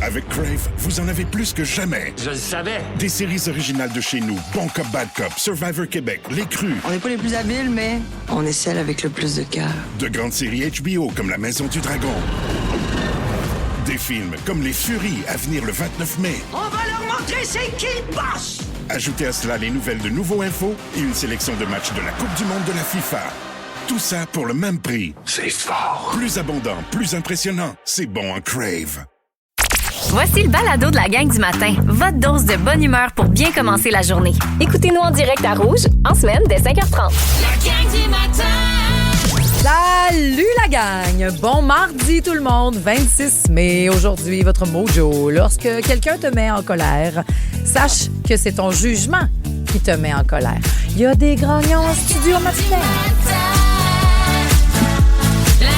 Avec Crave, vous en avez plus que jamais. Je le savais. Des séries originales de chez nous, Bon Cop, Bad Cop, Survivor Québec, Les Crus. On n'est pas les plus habiles, mais on est celle avec le plus de cœur. De grandes séries HBO comme La Maison du Dragon. Des films comme Les Furies à venir le 29 mai. On va leur montrer c'est qui le boss! Ajoutez à cela les nouvelles de Nouveau Info et une sélection de matchs de la Coupe du Monde de la FIFA. Tout ça pour le même prix. C'est fort. Plus abondant, plus impressionnant. C'est bon en Crave. Voici le balado de la gang du matin. Votre dose de bonne humeur pour bien commencer la journée. Écoutez-nous en direct à Rouge, en semaine, dès 5h30. La gang du matin! Salut la gang! Bon mardi tout le monde, 26 mai. Aujourd'hui, votre mojo. Lorsque quelqu'un te met en colère, sache que c'est ton jugement qui te met en colère. Il y a des grognons en studio matinal. La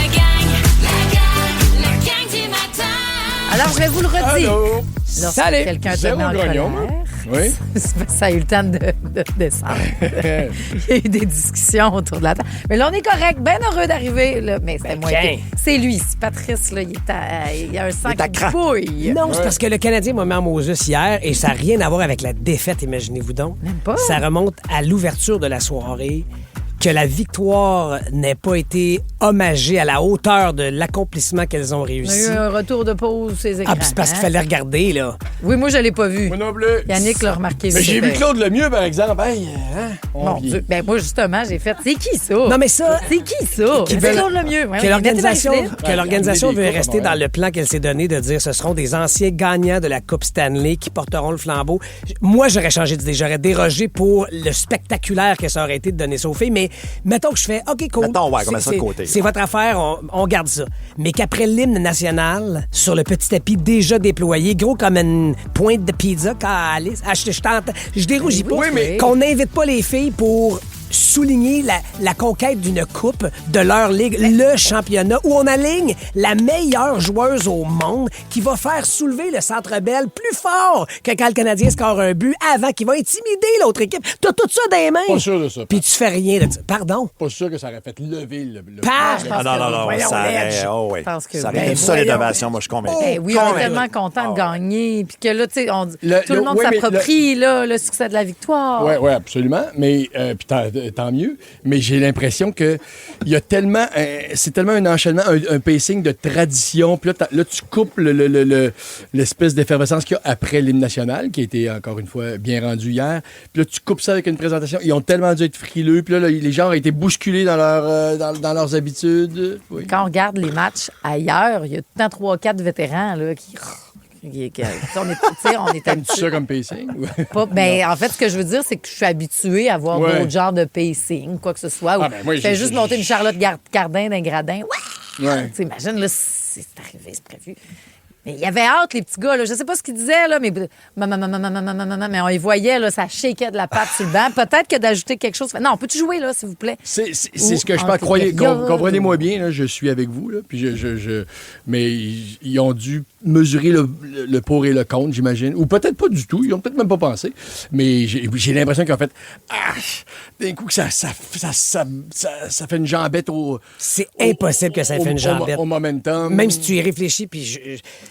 gang du matin! Alors, je vais vous le redire. Allô? Lorsque Salut! quelqu'un te Zéro met en grognon, colère, oui. ça a eu le temps de descendre. Il y a eu des discussions autour de la table. Mais là, on est correct. Bien heureux d'arriver. Là. Mais c'était moi. C'est lui. C'est Patrice. Là, il a un sang qui bouille. Non, c'est parce que le Canadien m'a mis en Moses hier et ça n'a rien à voir avec la défaite, imaginez-vous donc. Même pas. Ça remonte à l'ouverture de la soirée. Que la victoire n'ait pas été hommagée à la hauteur de l'accomplissement qu'elles ont On a réussi. eu un retour de pause, ces écrans. Ah, puis c'est parce qu'il fallait regarder, là. Oui, moi, je l'ai pas vu. Moi non plus. Yannick l'a remarqué. Mais j'ai vu Claude Lemieux, par exemple. Hey, hein? Mon Dieu. Ben, moi, justement, j'ai fait. C'est qui ça? Non, mais ça... C'est qui ça? Qui C'est veut- Claude Lemieux. Ouais, Que l'organisation amener des veut coupes rester à dans Montréal. le plan qu'elle s'est donné de dire ce seront des anciens gagnants de la Coupe Stanley qui porteront le flambeau. Moi, j'aurais changé d'idée. J'aurais dérogé pour le spectaculaire que ça aurait été de donner ça aux filles. Mais mettons que je fais OK, cool. Mettons, ouais, qu'on met ça de C'est- côté. C'est votre affaire, on garde ça. Mais qu'après l'hymne national, sur le petit tapis déjà déployé, gros comme une pointe de pizza, calice. Ah, je dérougis pas. Oui, mais- Qu'on n'invite pas les filles pour souligner la conquête d'une coupe de leur ligue, le championnat, où on aligne la meilleure joueuse au monde qui va faire soulever le Centre Bell plus fort que quand le Canadien score un but avant, qui va intimider l'autre équipe. T'as tout ça dans les mains. Pas sûr de ça. Puis tu fais rien de ça. Pardon? Pas sûr que ça aurait fait lever le Pars! Je pense Ah non, que non, non, voyons, ça Ledge. aurait, oh, oui. Je pense que ça oui. aurait été une Ben, solide voyons. ovation, moi, je suis convaincu. Eh oui, on est tellement content de gagner. Puis que là, tu sais, tout le monde ouais, mais s'approprie là, le succès de la victoire. Oui, absolument. Mais puis tant mieux. Mais j'ai l'impression que il y a tellement, c'est tellement un enchaînement, un pacing de tradition. Puis là, tu coupes l'espèce d'effervescence qu'il y a après l'hymne national, qui a été encore une fois bien rendu hier. Puis là, tu coupes ça avec une présentation. Ils ont tellement dû être frileux. Puis là, les gens ont été bousculés dans dans leurs habitudes. Oui. Quand on regarde les matchs ailleurs, il y a tout le temps 3-4 vétérans là, qui on est T'aimes-tu habitué. ça comme pacing? Ben, en fait, ce que je veux dire, c'est que je suis habituée à voir Ouais. d'autres genres de pacing, quoi que ce soit. Ah, ben, moi, je fais j'ai- juste j'ai- monter une Charlotte Cardin d'un gradin. Ouais! Ouais. Tu imagines, là, c'est arrivé, c'est prévu. Mais il y avait hâte, les petits gars. Là. Je sais pas ce qu'ils disaient, là, mais mais on y voyait, là, ça shakeait de la patte sur le banc. Peut-être que d'ajouter quelque chose. Non, peux-tu jouer, là, s'il vous plaît? C'est Ou ce que je en pense. période. Comprenez-moi bien, là, je suis avec vous, là, puis mais ils ont dû mesurer le pour et le contre, j'imagine. Ou peut-être pas du tout, ils ont peut-être même pas pensé. Mais j'ai l'impression qu'en fait, d'un coup, que ça fait une jambette au... C'est impossible que ça fait une jambette. Au momentum. Même si tu y réfléchis, puis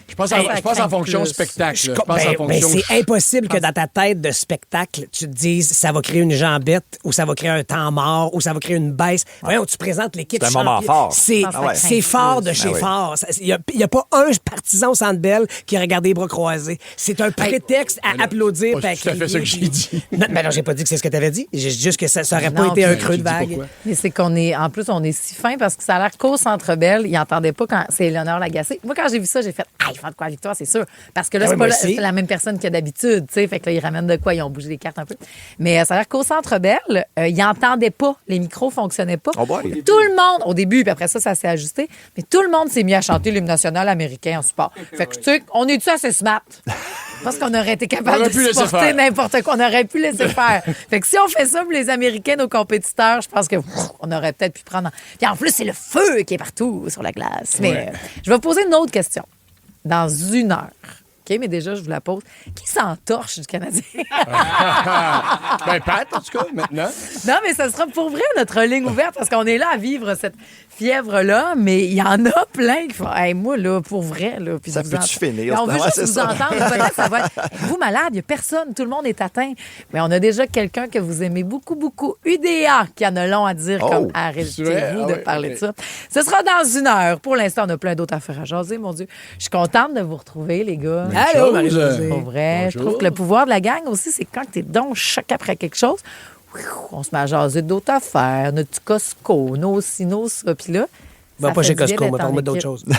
Je pense en fonction plus. spectacle. Je ben, pense en fonction... c'est impossible que dans ta tête de spectacle, tu te dises ça va créer une jambette ou ça va créer un temps mort ou ça va créer une baisse. Voyons, tu présentes l'équipe C'est un moment championne. fort. C'est Ah ouais. c'est fort de chez oui. fort. Il n'y a pas un partisan au Centre Bell qui a regardé les bras croisés. C'est un prétexte à applaudir. pas puis à tout à fait crier, ça que j'ai puis- dit. Non, mais non, j'ai pas dit que c'est ce que tu avais dit. J'ai dit juste que ça aurait pas Non, été un puis- creux de j'ai dit vague. pourquoi. Mais c'est qu'on est, en plus, on est si fin parce que ça a l'air qu'au Centre Bell, ils n'entendaient pas quand c'est Éléonore Lagacé. Moi, quand j'ai vu ça, j'ai fait, ils font de quoi la victoire, c'est sûr. Parce que là, Ah c'est oui, pas moi aussi. c'est la même personne que d'habitude, tu sais. Fait que là, ils ramènent de quoi? Ils ont bougé les cartes un peu. Mais ça a l'air qu'au Centre Bell, ils n'entendaient pas. Les micros fonctionnaient pas. Oh boy. Tout le monde, au début, puis après ça s'est ajusté. Mais tout le monde s'est mis à chanter l'hymne national américain en support. Fait que, tu sais, on est-tu assez smart? Parce qu'on aurait été On capable aurait de pu laisser supporter faire. n'importe quoi. On aurait pu laisser faire. Fait que si on fait ça pour les Américains, nos compétiteurs, je pense que on aurait peut-être pu prendre... Puis en plus, c'est le feu qui est partout sur la glace. Mais je vais vous poser une autre question. Dans une heure, OK, mais déjà, je vous la pose. Qui s'entorche du Canadien? Ben, Pat, en tout cas, maintenant. Non, mais ça sera pour vrai notre ligne ouverte parce qu'on est là à vivre cette fièvre-là, mais il y en a plein qui font hey, moi, là, pour vrai. Là, puis Ça vous peut-tu finir? On veut Ouais, juste c'est vous ça. entendre. Peut-être ça va être vous malade, il n'y a personne, tout le monde est atteint. Mais on a déjà quelqu'un que vous aimez beaucoup, beaucoup. UDA qui en a long à dire comme arrêtez-vous Ah de ouais, parler ok. de ça. Ce sera dans 1 heure. Pour l'instant, on a plein d'autres affaires à jaser, mon Dieu. Je suis contente de vous retrouver, les gars. Allô, Marie-Josée. Pour vrai, je Bonjour. trouve que le pouvoir de la gang aussi, c'est quand t'es donc choc après quelque chose, on se met à jaser d'autres affaires, notre petit Costco, nos ci, nos ça. Puis là, Va ça pas fait chez du bien Costco, on d'être va en parler d'autres équipe.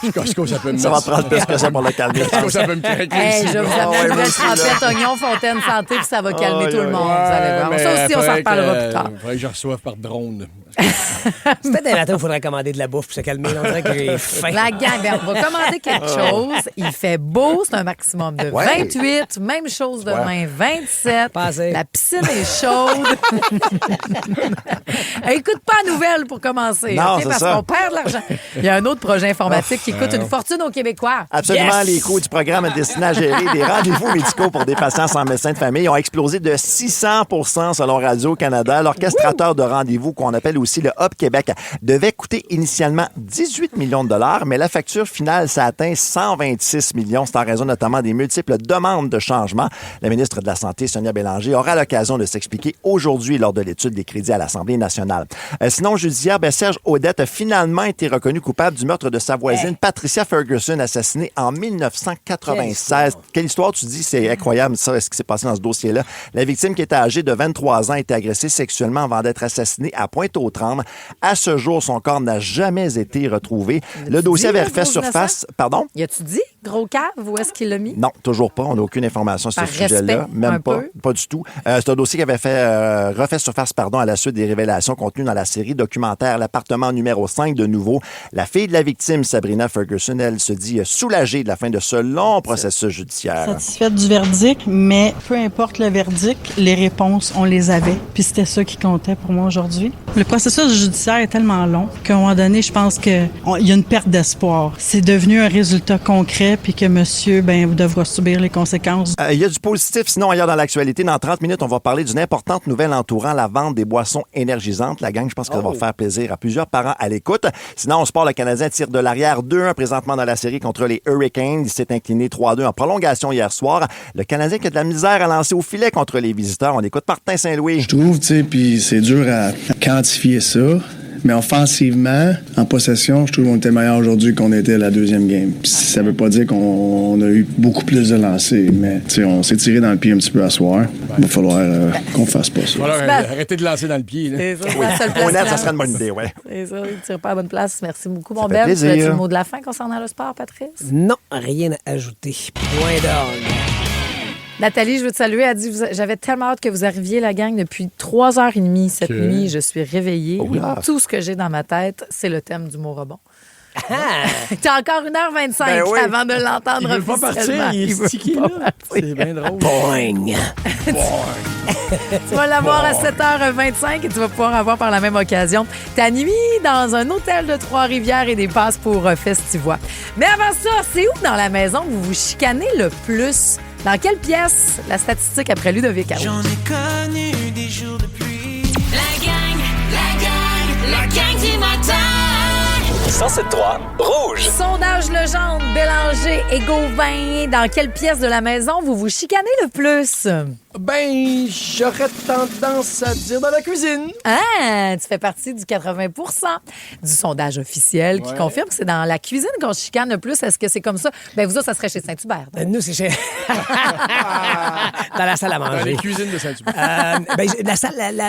choses. Costco, ça peut me Ça va mettre- prendre plus que ça pour le calmer. Costco, ça peut me craquer Hey, ici. je vais vous Ah amener ouais, une moi nouvelle aussi, là. trempette, oignon, fontaine, santé, puis ça va calmer Aïe, tout le aïe, monde, vous allez voir. mais Ça aussi, on s'en faudrait reparlera que- plus tard. faudrait que je reçoive par drone. C'est peut-être un matin où il faudrait commander de la bouffe pour se calmer. Là, on dirait qu'il est faim. La gang, ben, on va commander quelque chose. Il fait beau, c'est un maximum de Ouais. 28. Même chose demain, 27. Passez. La piscine est chaude. Écoute pas la nouvelle pour commencer. Non, OK? c'est Parce ça. qu'on perd de l'argent. Il y a un autre projet informatique qui coûte une fortune aux Québécois. Absolument, Yes! les coûts du programme destiné à gérer des rendez-vous médicaux pour des patients sans médecin de famille ont explosé de 600 % selon Radio-Canada. L'orchestrateur de rendez-vous, qu'on appelle aussi le Hub Québec, devait coûter initialement 18 millions de dollars, mais la facture finale, ça atteint 126 millions. C'est en raison notamment des multiples demandes de changement. La ministre de la Santé, Sonia Bélanger, aura l'occasion de s'expliquer aujourd'hui lors de l'étude des crédits à l'Assemblée nationale. Sinon, jeudi hier, Serge Audette a finalement été reconnu coupable du meurtre de sa voisine Patricia Ferguson, assassinée en 1996. Quelle histoire, tu dis? C'est incroyable, ça, ce qui s'est passé dans ce dossier-là. La victime, qui était âgée de 23 ans, a été agressée sexuellement avant d'être assassinée à Pointe-aux-Trembles. À ce jour, son corps n'a jamais été retrouvé. Le dossier dit, avait là, refait gros surface. Pardon? Y a-tu dit, gros cave, où est-ce qu'il l'a mis? Non, toujours pas. On n'a aucune information sur Par ce sujet-là. respect, Même un pas. peu. Pas du tout. C'est un dossier qui avait fait refait surface à la suite des révélations contenues dans la série documentaire L'appartement numéro 5 de nouveau. La fille de la victime, Sabrina Ferguson, elle se dit soulagée de la fin de ce long processus judiciaire. Satisfaite du verdict, mais peu importe le verdict, les réponses, on les avait. Puis c'était ça qui comptait pour moi aujourd'hui. Le processus judiciaire est tellement long qu'à un moment donné, je pense qu'il y a une perte d'espoir. C'est devenu un résultat concret puis que monsieur devra subir les conséquences. Il y a du positif, sinon ailleurs dans l'actualité. Dans 30 minutes, on va parler d'une importante nouvelle entourant la vente des boissons énergisantes. La gang, je pense que ça va faire plaisir à plusieurs parents à l'écoute. Sinon, au sport, le Canadien tire de l'arrière 2-1 présentement dans la série contre les Hurricanes. Il s'est incliné 3-2 en prolongation hier soir. Le Canadien qui a de la misère à lancer au filet contre les visiteurs. On écoute Martin Saint-Louis. Je trouve, tu sais, puis c'est dur à quantifier ça. Mais offensivement, en possession, je trouve qu'on était meilleur aujourd'hui qu'on était à la deuxième game. Puis ça veut pas dire qu'on a eu beaucoup plus de lancers, mais tu sais, on s'est tiré dans le pied un petit peu à soir. Il va falloir qu'on fasse pas ça. Voilà, arrêtez de lancer dans le pied. Là. C'est ça, la seule place Honnête, ça là. serait une bonne idée, ouais. C'est ça, il ne tire pas à la bonne place. Merci beaucoup, mon fait Ben. plaisir. As-tu le mot de la fin concernant le sport, Patrice? Non, rien à ajouter. Point d'orgue. Nathalie, je veux te saluer. Elle dit j'avais tellement hâte que vous arriviez, la gang, depuis 3h30 cette nuit. Je suis réveillée. Tout ce que j'ai dans ma tête, c'est le thème du mot rebond. T'as encore 1h25 Ben oui. avant de l'entendre Il veut pas officiellement. partir, il est veut stické, pas là. partir. C'est bien drôle. Boing! Tu vas l'avoir à 7h25 et tu vas pouvoir avoir par la même occasion ta nuit dans un hôtel de Trois-Rivières et des passes pour Festivois. Mais avant ça, c'est où dans la maison que vous vous chicanez le plus? Dans quelle pièce? La statistique après Ludovic Arnaud. J'en ai connu des jours de pluie. La gang du matin. 107.3 Rouge. Sondage Legendre, Bélanger et Gauvin. Dans quelle pièce de la maison vous vous chicanez le plus? Ben, j'aurais tendance à dire dans la cuisine. Ah, tu fais partie du 80 du sondage officiel qui Ouais. confirme que c'est dans la cuisine qu'on se chicane le plus. Est-ce que c'est comme ça? Ben vous autres, ça serait chez Saint-Hubert. donc. Nous, c'est chez... Dans la salle à Dans les manger. cuisines de Saint-Hubert.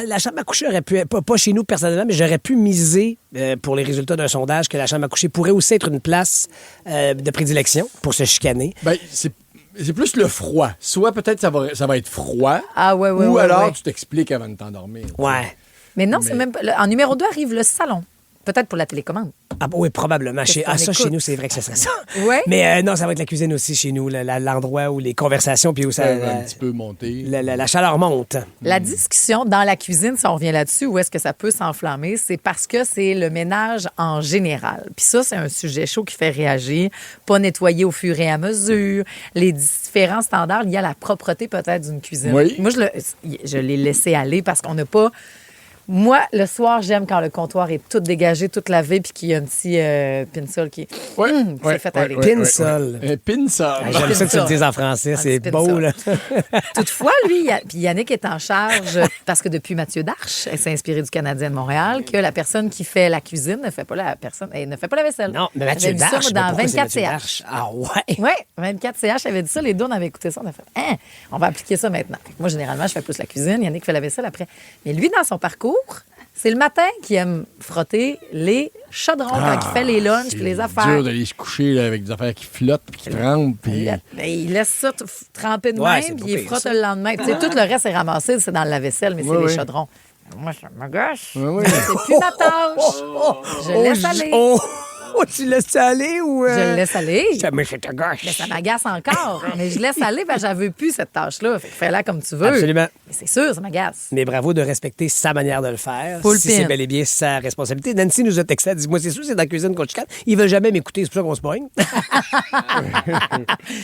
La chambre à coucher aurait pu, pas chez nous personnellement, mais j'aurais pu miser pour les résultats d'un sondage que la chambre à coucher pourrait aussi être une place de prédilection pour se chicaner. Ben, c'est plus le froid. Soit peut-être ça va être froid, Ah ouais, ouais, ou ouais, alors ouais. tu t'expliques avant de t'endormir. Ouais. Mais non, c'est même pas... En numéro 2 arrive le salon. Peut-être pour la télécommande. Ah, oui, probablement. Qu'est-ce qu'on Ça, chez écoute? nous, c'est vrai que ce serait ça. Ouais. Mais non, ça va être la cuisine aussi chez nous, l'endroit où les conversations, puis où ça, un petit peu monté. la chaleur monte. La discussion dans la cuisine, si on revient là-dessus, où est-ce que ça peut s'enflammer, c'est parce que c'est le ménage en général. Puis ça, c'est un sujet chaud qui fait réagir. Pas nettoyer au fur et à mesure, les différents standards liés à la propreté peut-être d'une cuisine. Oui. Moi, je l'ai laissé aller parce qu'on n'a pas... Moi, le soir, j'aime quand le comptoir est tout dégagé, tout lavé, puis qu'il y a un petit pinsol qui s'est fait aller. Pinsol. Pinsol. J'aime ça que tu le dises en français, c'est beau, là. Toutefois, lui, puis Yannick est en charge, parce que depuis Mathieu Darche, elle s'est inspirée du Canadien de Montréal, que la personne qui fait la cuisine ne fait pas la vaisselle. Non, mais Mathieu J'avais vu ça, Darche, moi, mais dans pourquoi c'est 24 Mathieu CH. Darche? Ah ouais? Oui, 24 CH avait dit ça. Les deux, on avait écouté ça. On a fait, on va appliquer ça maintenant. Moi, généralement, je fais plus la cuisine. Yannick fait la vaisselle après. Mais lui, dans son parcours, c'est le matin qu'il aime frotter les chaudrons quand il fait les lunchs puis les affaires. C'est dur d'aller se coucher là, avec des affaires qui flottent puis qui trempent. Puis... Il laisse ça tremper de Ouais, c'est même pas puis il pire, frotte ça. le lendemain. Puis, tu sais, tout le reste est ramassé, c'est dans la vaisselle, mais c'est les oui. chaudrons. Moi, ça me gâche. oui. C'est plus ma tâche. Je laisse aller. Tu laisses ça aller ou... Je le laisse aller. Mais c'est ta gauche. Mais ça m'agace encore. Mais je laisse aller, ben, j'en veux plus, cette tâche-là. Fait que fais-la comme tu veux. Absolument. Mais c'est sûr, ça m'agace. Mais bravo de respecter sa manière de le faire. Full Si pin. c'est bel et bien sa responsabilité. Nancy nous a texté, elle dit, moi, c'est sûr, c'est dans la cuisine qu'on chicane. Il veut jamais m'écouter, c'est pour ça qu'on se poigne.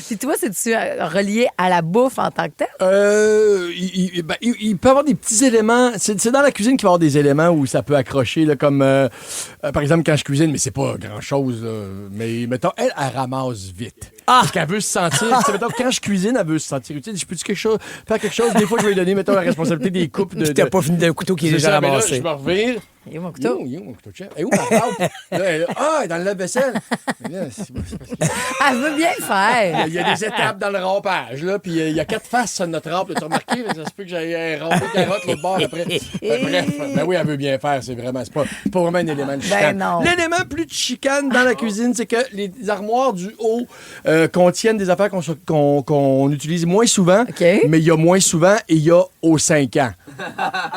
Puis toi, c'est-tu relié à la bouffe en tant que telle? Il peut y avoir des petits éléments. C'est dans la cuisine qu'il va y avoir des éléments où ça peut accrocher, là, comme par exemple quand je cuisine, mais c'est pas grand-chose. Là, mais mettons, elle ramasse vite. Parce qu'elle veut se sentir. Tu sais, mettons, quand je cuisine, elle veut se sentir utile. Je peux-tu faire quelque chose? Des fois, je vais lui donner, mettons, la responsabilité des coupes. Puis t'as pas fini d'un couteau qui est déjà ça, mais là, ramassé. je me revire. Il est où mon couteau? Il est où mon couteau de chef? Et où ma table? Là, elle est dans le lave-vaisselle. Mais là, c'est parce que- Elle veut bien le faire. Il y a des étapes dans le rompage, là, puis il y a 4 faces sur notre rampe. Tu as remarqué? Ça se peut que j'aille romper carotte l'autre bord après. Bref, ben oui, elle veut bien faire. C'est pas vraiment un élément de chicane. non. L'élément plus de chicane dans la cuisine, c'est que les armoires du haut contiennent des affaires qu'on utilise moins souvent, OK. mais il y a moins souvent et il y a aux 5 ans.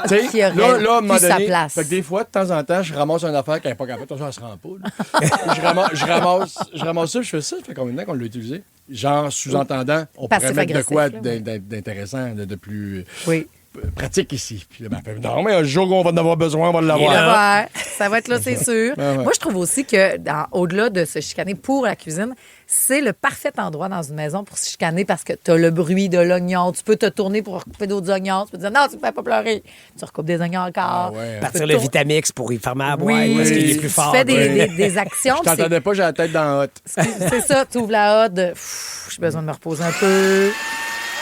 Tu sais, Qui aurait là, à un moment plus sa donné, place. fait que des fois, de temps en temps, je ramasse une affaire qui n'est pas capable. Attention, elle se rend pas. Là. je ramasse ça, puis je fais ça. Ça fait combien de temps qu'on l'a utilisé? Genre, sous-entendant, on pourrait mettre de quoi Passif-agressif, là, d'intéressant, de plus Oui. pratique ici. Puis là, ben, elle fait, non, mais un jour qu'on va en avoir besoin, on va l'avoir. Ouais, ça va être là, c'est sûr. Ouais. Moi, je trouve aussi que, au-delà de se chicaner pour la cuisine, c'est le parfait endroit dans une maison pour se chicaner parce que tu as le bruit de l'oignon. Tu peux te tourner pour recouper d'autres oignons. Tu peux te dire, non, tu ne me fais pas pleurer. Tu recoupes des oignons encore. Ah ouais. Partir le Vitamix pour y faire mal à boire Oui, parce qu'il est plus fort. Tu fais des actions. Je t'entendais pas, j'ai la tête dans la hotte. C'est ça, tu ouvres la hotte de pff, j'ai besoin de me reposer un peu.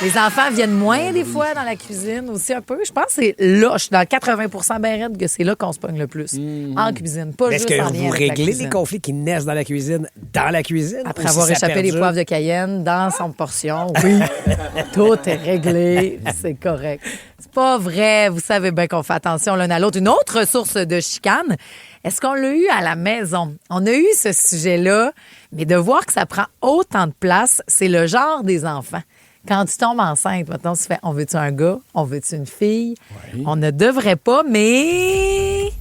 Les enfants viennent moins des fois dans la cuisine aussi un peu. Je pense que c'est là, je suis dans 80 bien raide que c'est là qu'on se pogne le plus. En cuisine, pas Est-ce juste en que lien vous avec la réglez cuisine. les conflits qui naissent dans la cuisine dans la cuisine? Après ou avoir si ça échappé les perdure? poivres de Cayenne dans son portion, oui, tout est réglé, c'est correct. C'est pas vrai, vous savez bien qu'on fait attention l'un à l'autre. Une autre source de chicane, est-ce qu'on l'a eu à la maison? On a eu ce sujet-là, mais de voir que ça prend autant de place, c'est le genre des enfants. Quand tu tombes enceinte, maintenant, tu fais on veut-tu un gars? On veut-tu une fille? Oui. On ne devrait pas, mais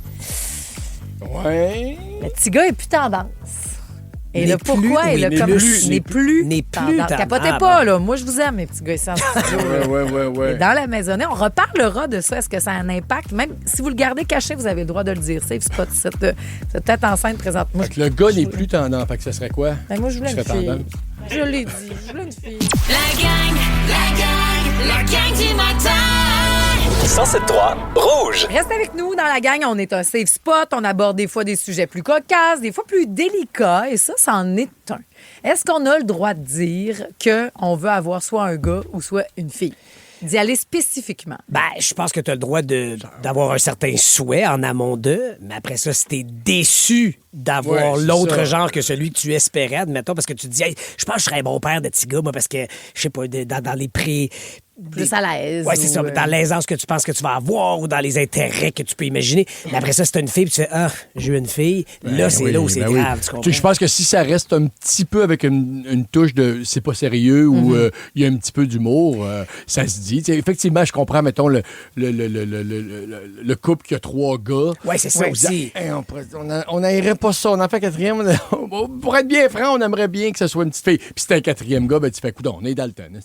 Ouais. le petit gars est plus tendance. Et N'est le pourquoi plus, est le n'est comme plus, n'est plus tendance. tendance. Capotez pas, là. Moi, je vous aime, mes petits gars ici en studio. Ouais. Et dans la maisonnée, on reparlera de ça. Est-ce que ça a un impact? Même si vous le gardez caché, vous avez le droit de le dire. Safe spot, cette tête enceinte présentement. Fait que le gars n'est plus tendant. Fait que ce serait quoi? Ben, moi, je voulais Qui une serait fille. tendance? Je l'ai dit. Je voulais une fille. La gang du matin. 107.3 Rouge. Reste avec nous dans la gang. On est un safe spot. On aborde des fois des sujets plus cocasses, des fois plus délicats. Et ça, c'en est un. Est-ce qu'on a le droit de dire qu'on veut avoir soit un gars ou soit une fille? D'y aller spécifiquement. Ben, je pense que tu as le droit d'avoir un certain souhait en amont d'eux, mais après ça, si t'es déçu d'avoir Ouais, c'est l'autre ça. genre que celui que tu espérais, admettons, parce que tu te dis, hey, je pense que je serais un bon père de petit gars, moi, parce que, je sais pas, dans les prix. Plus à l'aise. Oui, c'est ça. Dans l'aisance que tu penses que tu vas avoir ou dans les intérêts que tu peux imaginer. Mais après ça, c'est une fille, puis tu fais, j'ai eu une fille. Là, c'est là où c'est grave, tu comprends? Je pense que si ça reste un petit peu avec une touche de c'est pas sérieux ou il y a un petit peu d'humour, ça se dit. T'sais, effectivement, je comprends, mettons, le couple qui a 3 gars. Oui, c'est ça aussi. Hey, on n'aimerait pas ça. On en fait un 4e. Pour être bien franc, on aimerait bien que ce soit une petite fille. Puis si t'es un 4e gars, ben, tu fais, coudonc, on est Dalton.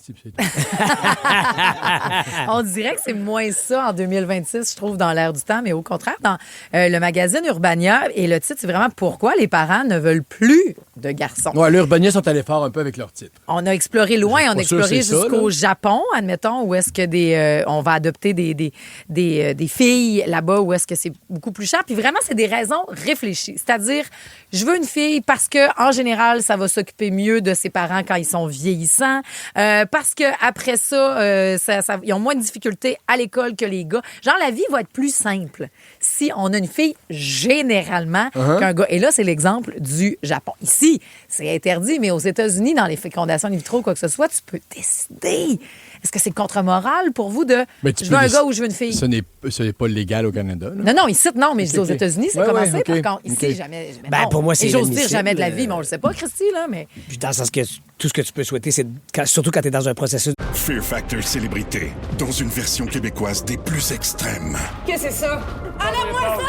On dirait que c'est moins ça en 2026, je trouve, dans l'air du temps, mais au contraire, dans le magazine Urbania, et le titre, c'est vraiment pourquoi les parents ne veulent plus de garçons. Ouais, l'Urbania sont allés fort un peu avec leur titre. On a exploré loin, on a exploré jusqu'au Japon, admettons, où est-ce que on va adopter des filles là-bas, où est-ce que c'est beaucoup plus cher. Puis vraiment, c'est des raisons réfléchies. C'est-à-dire, je veux une fille parce que en général, ça va s'occuper mieux de ses parents quand ils sont vieillissants, parce que après ça, ils ont moins de difficultés à l'école que les gars. Genre, la vie va être plus simple si on a une fille généralement qu'un gars. Et là, c'est l'exemple du Japon. Ici, c'est interdit, mais aux États-Unis, dans les fécondations in vitro, quoi que ce soit, tu peux décider. Est-ce que c'est contre-moral pour vous de je veux un gars ou je veux une fille? Ce n'est pas légal au Canada. Là. Non, ici, non, mais je dis aux États-Unis, c'est commencé. Okay. Par contre, ici, jamais. Ben, pour moi, c'est et j'ose dire inadmissible. jamais de la vie, mais on le sait pas, Christy, là, mais. Puis dans le sens que tout ce que tu peux souhaiter, c'est surtout quand tu es dans un processus. Fear Factor Célébrité, dans une version québécoise des plus extrêmes. Qu'est-ce que c'est ça? Enlève-moi ça!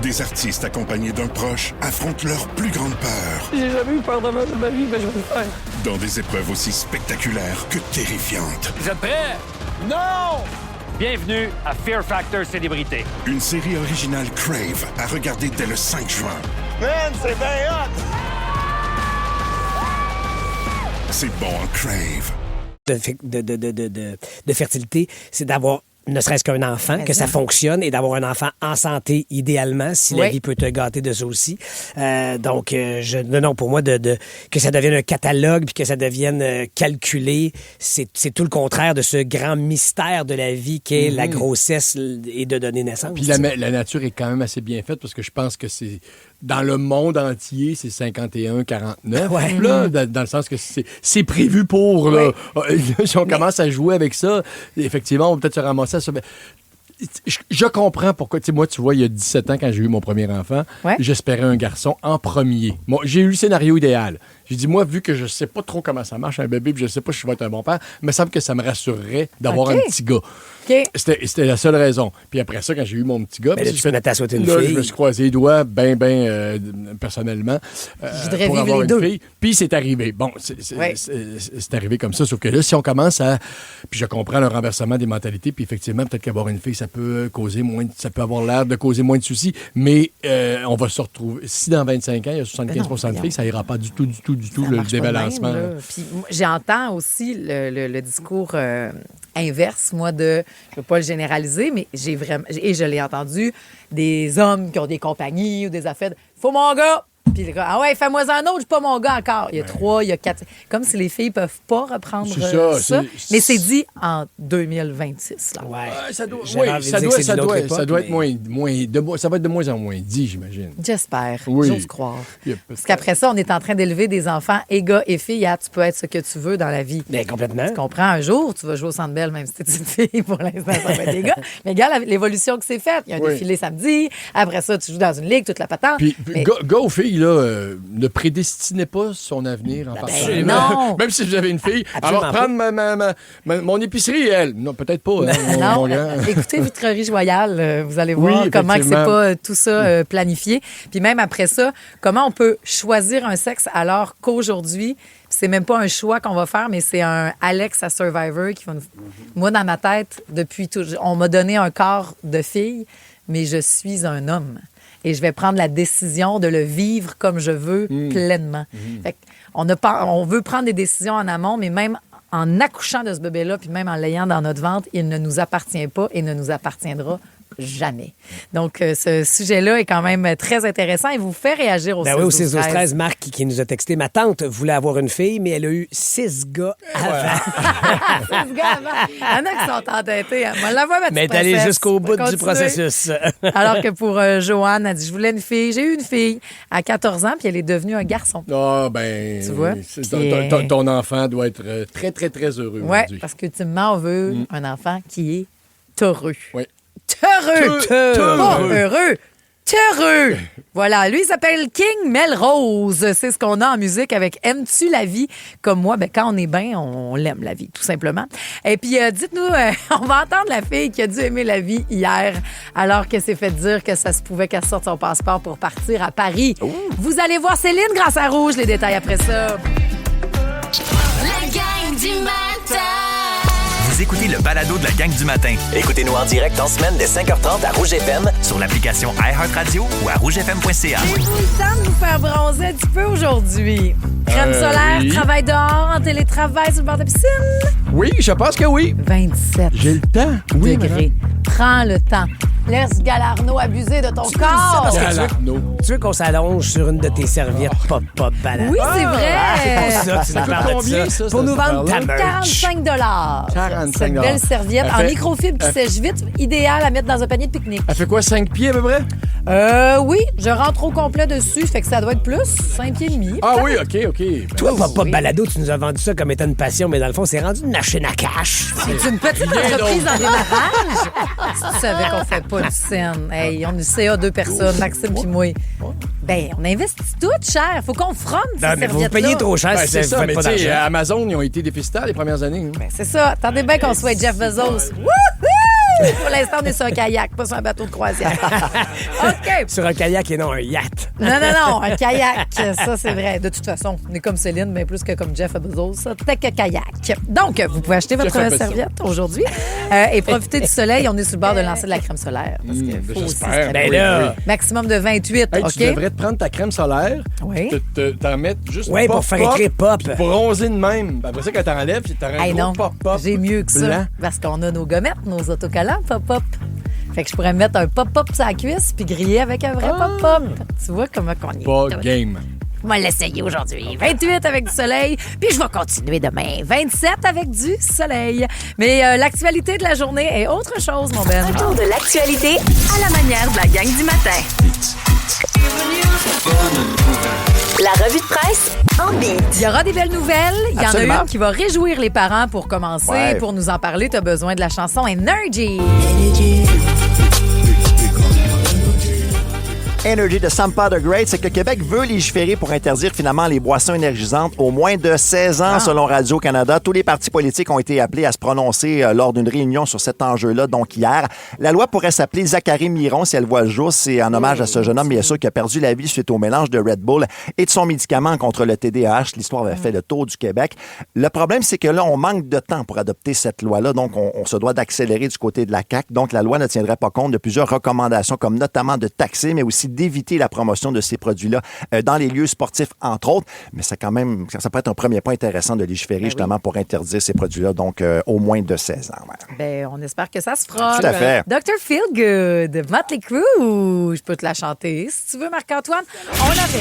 Des artistes accompagnés d'un proche affrontent leur plus grande peur. J'ai jamais eu peur de ma vie, mais je vais le faire. Dans des épreuves aussi spectaculaires que terrifiantes. Vous êtes prêts? Non! Bienvenue à Fear Factor Célébrité. Une série originale Crave à regarder dès le 5 juin. Man, c'est bien hot! C'est bon en Crave. De fertilité, c'est d'avoir ne serait-ce qu'un enfant, que ça fonctionne et d'avoir un enfant en santé idéalement, si la vie peut te gâter de ça aussi. Donc, non, pour moi, que ça devienne un catalogue puis que ça devienne calculé, c'est tout le contraire de ce grand mystère de la vie qu'est la grossesse et de donner naissance. Puis la nature est quand même assez bien faite parce que je pense que c'est dans le monde entier, c'est 51-49. Ouais. Là, dans le sens que c'est prévu pour. Là, si on commence à jouer avec ça, effectivement, on va peut-être se ramasser à ça. Je comprends pourquoi. Tu sais, moi, tu vois, il y a 17 ans, quand j'ai eu mon premier enfant, j'espérais un garçon en premier. Bon, j'ai eu le scénario idéal. J'ai dit, moi, vu que je sais pas trop comment ça marche, un bébé, puis je sais pas si je vais être un bon père, il me semble que ça me rassurerait d'avoir un petit gars. C'était la seule raison. Puis après ça, quand j'ai eu mon petit gars, mais là, tu m'as souhaité une fille. fille. Je me suis croisé les doigts, personnellement, pour avoir une fille. Puis c'est arrivé. Bon, c'est arrivé comme ça. Sauf que là, si on commence à... Puis je comprends le renversement des mentalités, puis effectivement, peut-être qu'avoir une fille, ça peut avoir l'air de causer moins de soucis, mais on va se retrouver... Si dans 25 ans, il y a 75 de filles, ça ira pas du tout, le débalancement. Puis j'entends aussi le discours inverse, moi, je veux pas le généraliser, mais et je l'ai entendu, des hommes qui ont des compagnies ou des affaires. Faut mon gars! Puis le gars, fais-moi un autre, j'ai pas mon gars encore. Il y a 3, il y a 4. Comme si les filles peuvent pas reprendre ça. Mais c'est dit en 2026. Là. Ça doit être ça va être de moins en moins dit, j'imagine. J'espère. J'ose croire. Parce qu'après ça, on est en train d'élever des enfants, et gars et filles. Tu peux être ce que tu veux dans la vie. Bien, complètement. Tu comprends? Un jour, tu vas jouer au Centre Bell, même si t'es une fille. Pour l'instant, ça va être des gars. Mais regarde l'évolution que c'est faite. Il y a un défilé samedi. Après ça, tu joues dans une ligue, toute la patente. Puis gars ou filles, là, ne prédestinez pas son avenir en partant. Non. Même si vous avez une fille, elle va reprendre mon épicerie, elle. Non, peut-être pas. Non. Écoutez Vitrerie Joyal, vous allez voir comment c'est pas tout ça planifié. Puis même après ça, comment on peut choisir un sexe alors qu'aujourd'hui, c'est même pas un choix qu'on va faire, mais c'est un Alex à Survivor qui va nous... Moi, dans ma tête, depuis toujours, on m'a donné un corps de fille, mais je suis un homme. Et je vais prendre la décision de le vivre comme je veux pleinement. Fait on veut prendre des décisions en amont, mais même en accouchant de ce bébé-là, puis même en l'ayant dans notre ventre, il ne nous appartient pas et ne nous appartiendra jamais. Donc, ce sujet-là est quand même très intéressant et vous fait réagir au 6 12 13. Marc qui nous a texté. Ma tante voulait avoir une fille, mais elle a eu 6 gars avant. 6 gars avant. Il y en a qui sont entêtés. Hein. Moi, la voix, mais t'es allé jusqu'au bout du processus. Alors que pour Joanne, elle dit, je voulais une fille. J'ai eu une fille à 14 ans, puis elle est devenue un garçon. Ah, ben... Tu vois? Ton enfant doit être très, très, très heureux aujourd'hui. Oui, parce qu'ultimement, on veut un enfant qui est heureux. Oui. Heureux! Pas heureux! Heureux! Voilà, lui, il s'appelle King Melrose. C'est ce qu'on a en musique avec Aimes-tu la vie? Comme moi, ben, quand on est bien, on l'aime, la vie, tout simplement. Et puis, dites-nous, on va entendre la fille qui a dû aimer la vie hier, alors qu'elle s'est fait dire que ça se pouvait qu'elle sorte son passeport pour partir à Paris. Ooh. Vous allez voir Céline grâce à Rouge, les détails après ça. La gang du matin! Vous écoutez le balado de la gang du matin. Écoutez-nous en direct en semaine dès 5h30 à Rouge FM, sur l'application iHeartRadio ou à rougefm.ca. J'ai le temps de vous faire bronzer un petit peu aujourd'hui. Crème solaire, oui. Travail dehors, en télétravail sur le bord de la piscine. Oui, je pense que oui. 27 J'ai le temps. Oui, degrés. Prends le temps. Laisse Galarno abuser de ton corps. Tu veux qu'on s'allonge sur une de tes serviettes pop-pop balade? Oui, c'est vrai. C'est pour ça que tu nous parles de ça. Pour nous vendre ta merch. 45 $. C'est une belle serviette en microfibre qui sèche vite, idéal à mettre dans un panier de pique-nique. Elle fait quoi, 5 pieds à peu près? Oui, je rentre au complet dessus, fait que ça doit être plus, 5 pieds et demi. Ah oui, OK. Toi, Pop Balado, tu nous as vendu ça comme étant une passion, mais dans le fond, c'est rendu une machine à cash. C'est une petite entreprise en démarrage. Si tu savais qu'on fait pas de scène. Hey, on est CA 2 personnes, Maxime puis moi. Ben, on investit tout cher. Faut qu'on fronte ces serviettes-là. Vous payez trop cher si c'est ça, ça, mais pas d'argent. Amazon, ils ont été déficitaires les premières années. Ben, c'est ça. Attendez bien qu'on soit Jeff Bezos. Wouhou! Pour l'instant, on est sur un kayak, pas sur un bateau de croisière. OK. Sur un kayak et non un yacht. Non, un kayak. Ça, c'est vrai. De toute façon, on est comme Céline, mais plus que comme Jeff Bezos. Ça, peut-être que kayak. Donc, vous pouvez acheter votre serviette aujourd'hui et profiter du soleil. On est sur le bord de lancer de la crème solaire. Parce qu'il faut aussi oui. maximum de 28. Hey, OK? Tu devrais te prendre ta crème solaire. Oui. T'en mettre juste pop, pour faire écrire pop. Bronzer de même. Après ça, quand t'enlèves, tu t'arrêtes non, pop. J'ai mieux que ça. Blanc. Parce qu'on a nos gommettes, nos autocollants pop-up. Fait que je pourrais mettre un pop-up sur la cuisse puis griller avec un vrai pop-up. Tu vois comment on y est. Pas game. On va l'essayer aujourd'hui. 28 avec du soleil, puis je vais continuer demain. 27 avec du soleil. Mais l'actualité de la journée est autre chose, mon Ben. Un tour de l'actualité à la manière de la gang du matin. La revue de presse en beat. Il y aura des belles nouvelles. Il y Absolument. en a une qui va réjouir les parents pour commencer. Ouais. Pour nous en parler, tu as besoin de la chanson Energy. Energy de Sampa the Great, c'est que le Québec veut légiférer pour interdire finalement les boissons énergisantes aux moins de 16 ans, selon Radio-Canada. Tous les partis politiques ont été appelés à se prononcer lors d'une réunion sur cet enjeu-là, donc hier. La loi pourrait s'appeler Zachary Miron si elle voit le jour. C'est en hommage à ce jeune homme, bien sûr, qui a perdu la vie suite au mélange de Red Bull et de son médicament contre le TDAH. L'histoire avait fait le tour du Québec. Le problème, c'est que là, on manque de temps pour adopter cette loi-là, donc on se doit d'accélérer du côté de la CAQ. Donc, la loi ne tiendrait pas compte de plusieurs recommandations, comme notamment de taxer, mais aussi d'éviter la promotion de ces produits-là dans les lieux sportifs, entre autres. Mais ça, quand même, ça peut être un premier point intéressant de légiférer justement pour interdire ces produits-là, donc au moins de 16 ans. Ouais. Ben, on espère que ça se fera. Tout à fait. Dr. Feelgood, Motley Crue. Je peux te la chanter si tu veux, Marc-Antoine. On l'avait.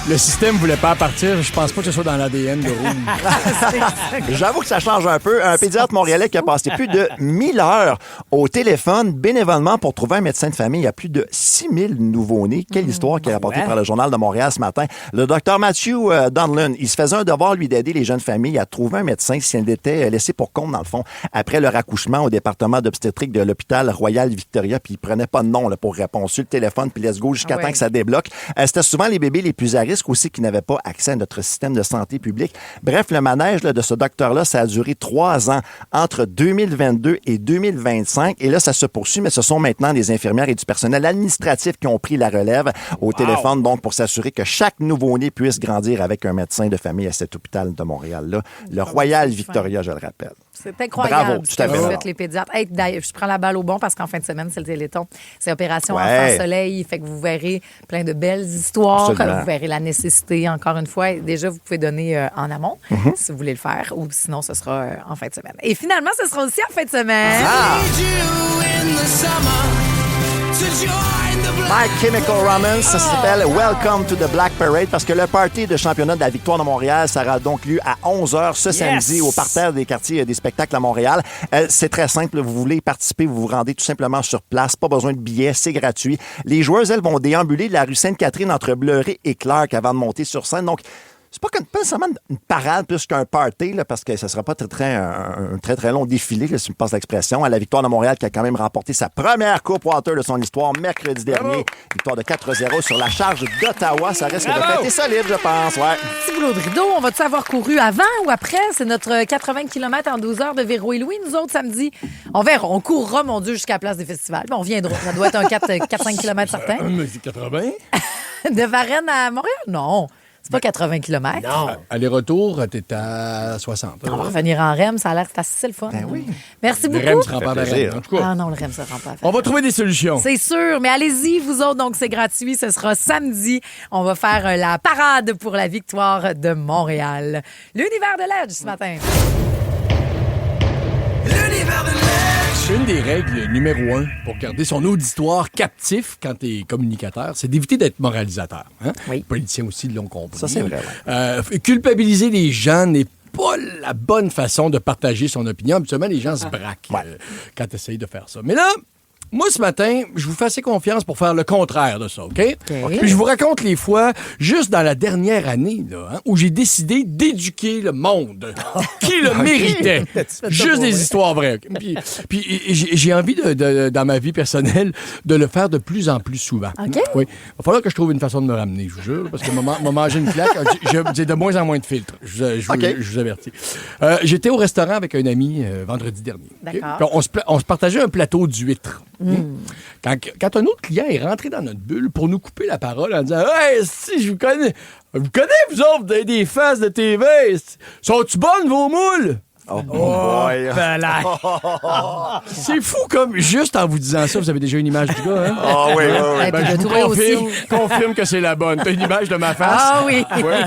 Le système voulait pas partir. Je pense pas que ce soit dans l'ADN de Rouge. J'avoue que ça change un peu. Un pédiatre montréalais qui a passé plus de 1000 heures au téléphone bénévolement pour trouver un médecin de famille. Il y a plus de 6000 nouveau-nés. Quelle histoire qui est rapportée par le Journal de Montréal ce matin. Le docteur Matthew Donlan, il se faisait un devoir, lui, d'aider les jeunes familles à trouver un médecin si elles étaient laissées pour compte, dans le fond, après leur accouchement au département d'obstétrique de l'hôpital Royal Victoria. Puis il prenait pas de nom là, pour répondre sur le téléphone, puis let's go jusqu'à temps que ça débloque. C'était souvent les bébés les plus à risque aussi qui n'avaient pas accès à notre système de santé publique. Bref, le manège là, de ce docteur-là, ça a duré 3 ans, entre 2022 et 2025. Et là, ça se poursuit, mais ce sont maintenant des infirmières et du personnel administratif qui ont pris la relève au téléphone, donc pour s'assurer que chaque nouveau-né puisse grandir avec un médecin de famille à cet hôpital de Montréal-là, le Royal Victoria, je le rappelle. C'est incroyable. Bravo, tout à fait. Vous faites les pédiatres. Hey, d'ailleurs, je prends la balle au bon parce qu'en fin de semaine, c'est le Téléthon. C'est Opération Enfant Soleil. Fait que vous verrez plein de belles histoires. Absolument. Vous verrez la nécessité, encore une fois, déjà, vous pouvez donner en amont si vous voulez le faire, ou sinon, ce sera en fin de semaine. Et finalement, ce sera aussi en fin de semaine. My Chemical Romance, ça s'appelle Welcome to the Black Parade parce que le party de championnat de la Victoire de Montréal sera donc lieu à 11h ce samedi au parterre des quartiers des spectacles à Montréal. C'est très simple, vous voulez y participer, vous vous rendez tout simplement sur place, pas besoin de billets, c'est gratuit. Les joueuses, elles, vont déambuler de la rue Sainte-Catherine entre Bleury et Clark avant de monter sur scène. Donc, c'est pas nécessairement une parade plus qu'un party, là, parce que ça sera pas un très long défilé, là, si je me passe l'expression. À la Victoire de Montréal qui a quand même remporté sa première Coupe Walter de son histoire mercredi dernier. Victoire de 4-0 sur la charge d'Ottawa. Ça risque de fêter solide, je pense. Ouais. Petit boulot de rideau, on va-tu avoir couru avant ou après? C'est notre 80 km en 12 heures de Véro et Louis, nous autres, samedi. On verra. On courra, mon Dieu, jusqu'à la place des festivals. On viendra. Ça doit être un 4-5 km certain. Mais c'est 80? De Varennes à Montréal? Non. C'est pas 80 km. Non. Aller-retour, t'es à 60. On va revenir en REM. Ça a l'air que c'est assez le fun. Ben oui. Merci beaucoup. Le REM se rend pas à Varennes, en tout cas. Ah non, le REM se rend pas à Varennes. On va trouver des solutions. C'est sûr. Mais allez-y, vous autres. Donc, c'est gratuit. Ce sera samedi. On va faire la parade pour la victoire de Montréal. L'univers de l'Edge ce matin. L'univers de l'Edge. Une des règles numéro 1 pour garder son auditoire captif quand t'es communicateur, c'est d'éviter d'être moralisateur. Hein? Oui. Les politiciens aussi l'ont compris. Ça, c'est vrai. Ouais. Culpabiliser les gens n'est pas la bonne façon de partager son opinion. Habituellement, les gens se braquent quand tu essayes de faire ça. Mais là, moi, ce matin, je vous fais assez confiance pour faire le contraire de ça, OK? Puis je vous raconte les fois, juste dans la dernière année, là, où j'ai décidé d'éduquer le monde qui le méritait. Juste des histoires vraies. Puis j'ai envie, dans ma vie personnelle, de le faire de plus en plus souvent. OK. Oui. Il va falloir que je trouve une façon de me ramener, je vous jure, parce que m'a mangé une claque. J'ai de moins en moins de filtres. Je vous avertis. J'étais au restaurant avec un ami vendredi dernier. D'accord. On se partageait un plateau d'huîtres. Quand un autre client est rentré dans notre bulle pour nous couper la parole en disant « Hey, si, je vous connais. Vous connaissez, vous autres, vous avez des faces de TV. Sont-tu bonnes, vos moules? » Oh boy! C'est fou comme, juste en vous disant ça, vous avez déjà une image du gars, hein? Ah oui, oui, oui. Ben, je vous confirme que c'est la bonne. T'as une image de ma face? Ah oui! Ouais.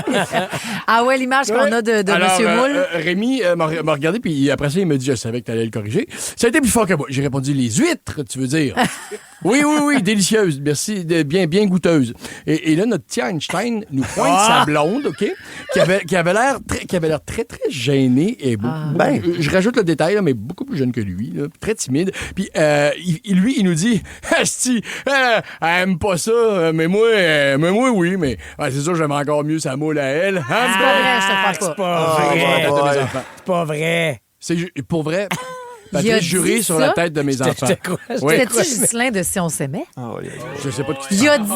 Ah ouais, l'image qu'on a de M. Moule. Rémi m'a regardé, puis après ça, il m'a dit, je savais que t'allais le corriger. Ça a été plus fort que moi. J'ai répondu, les huîtres, tu veux dire? Oui, délicieuse. Merci, bien goûteuse. Et là, notre petit Einstein nous pointe sa blonde, OK? Qui avait l'air très, très gêné et je rajoute le détail, là, mais beaucoup plus jeune que lui, là, très timide. Puis lui, il nous dit, Asti, elle aime pas ça, mais moi, oui, mais c'est sûr, j'aime encore mieux sa moule à elle. C'est pas vrai, je te crois pas. C'est pas vrai. C'est pour vrai. Il a juré dit sur ça? la tête de mes enfants. C'était-tu Ghislain de Si on s'aimait? Je sais pas de qui Il a dit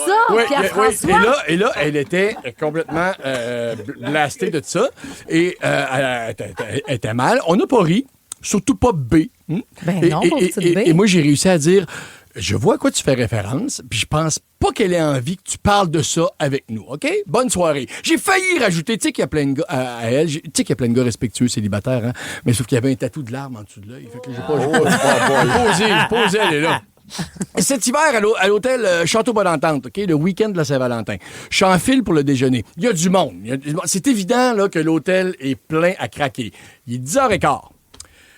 ça, Pierre-François? Et là, elle était complètement blastée de ça. Et elle était mal. On n'a pas ri. Surtout pas B. Ben non, pas petite B. Et moi, j'ai réussi à dire, je vois à quoi tu fais référence, puis je pense pas qu'elle ait envie que tu parles de ça avec nous, OK? Bonne soirée. J'ai failli rajouter, tu sais qu'il y a plein de gars à elle, tu sais qu'il y a plein de gars respectueux, célibataires, hein? Mais sauf qu'il y avait un tatou de larmes en dessous de l'œil. Fait que j'ai posé, elle est là. Cet hiver, à l'hôtel Château Bonne-Entente, OK, le week-end de la Saint-Valentin, je suis en file pour le déjeuner. Il y a du monde. C'est évident là, que l'hôtel est plein à craquer. Il est 10h15.